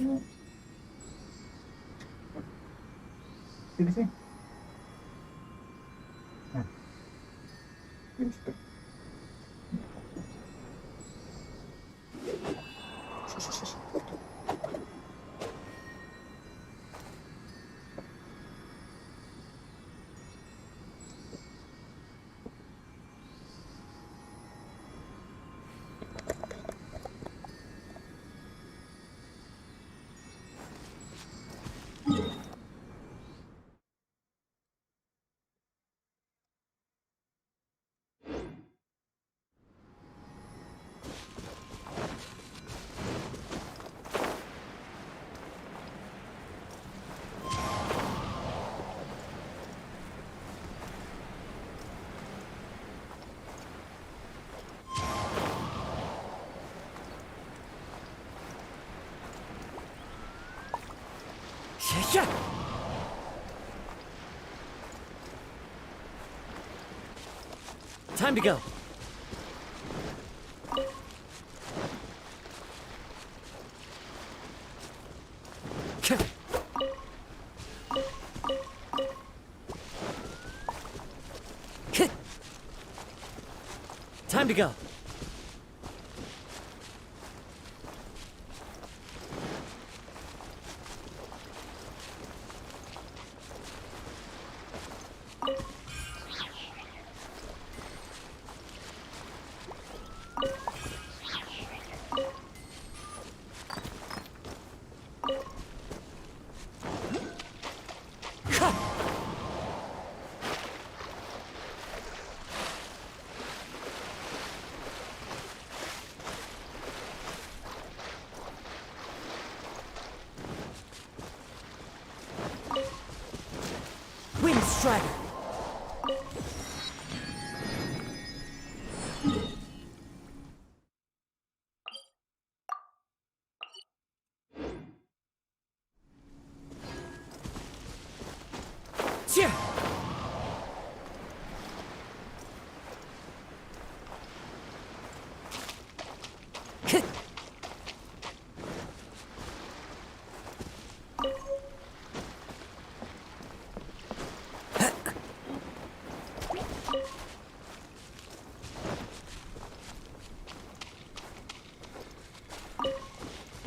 Time to go. Time to go. Strider!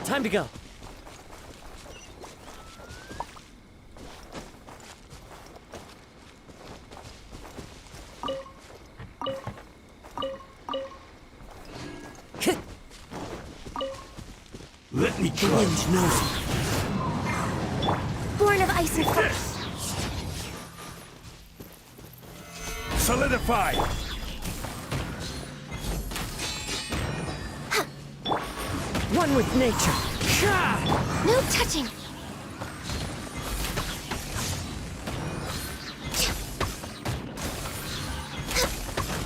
Time to go. Let me The wind knows you. Born of ice and fire. Solidify! One with nature. No touching.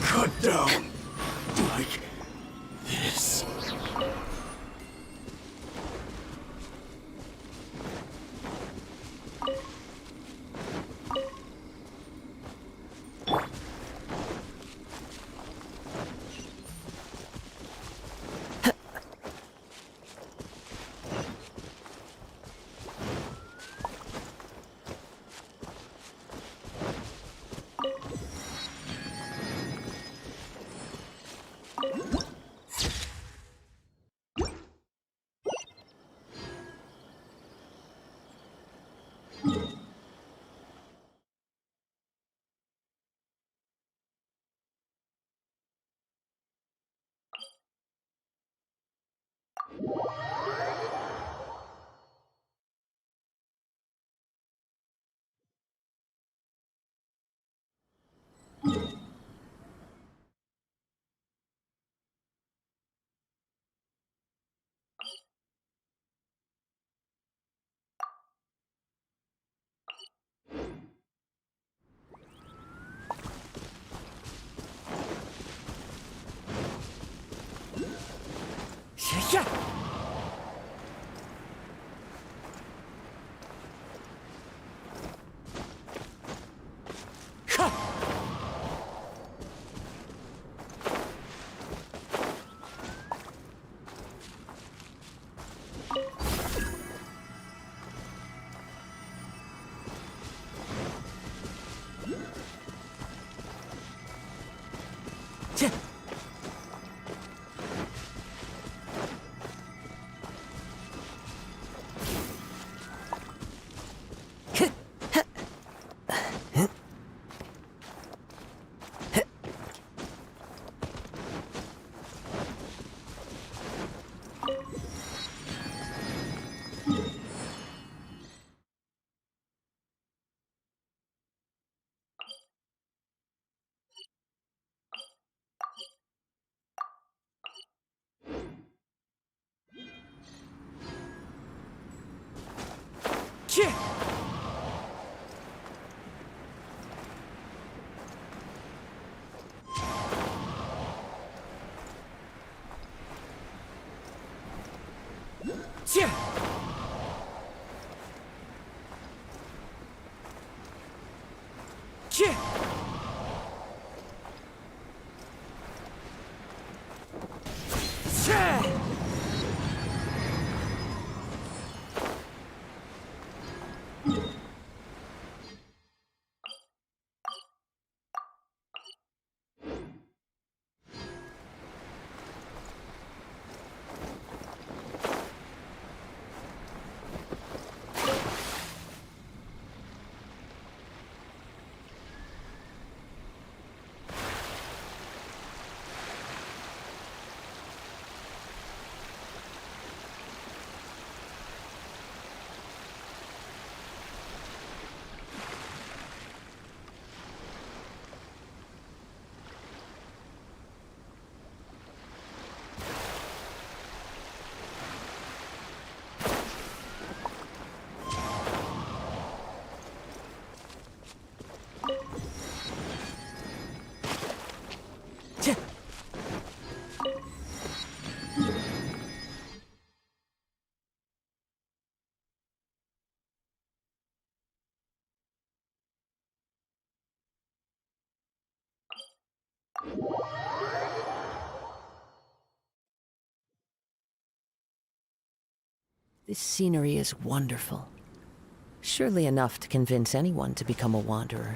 Cut down. Like this. Yeah. This scenery is wonderful. Surely enough to convince anyone to become a wanderer.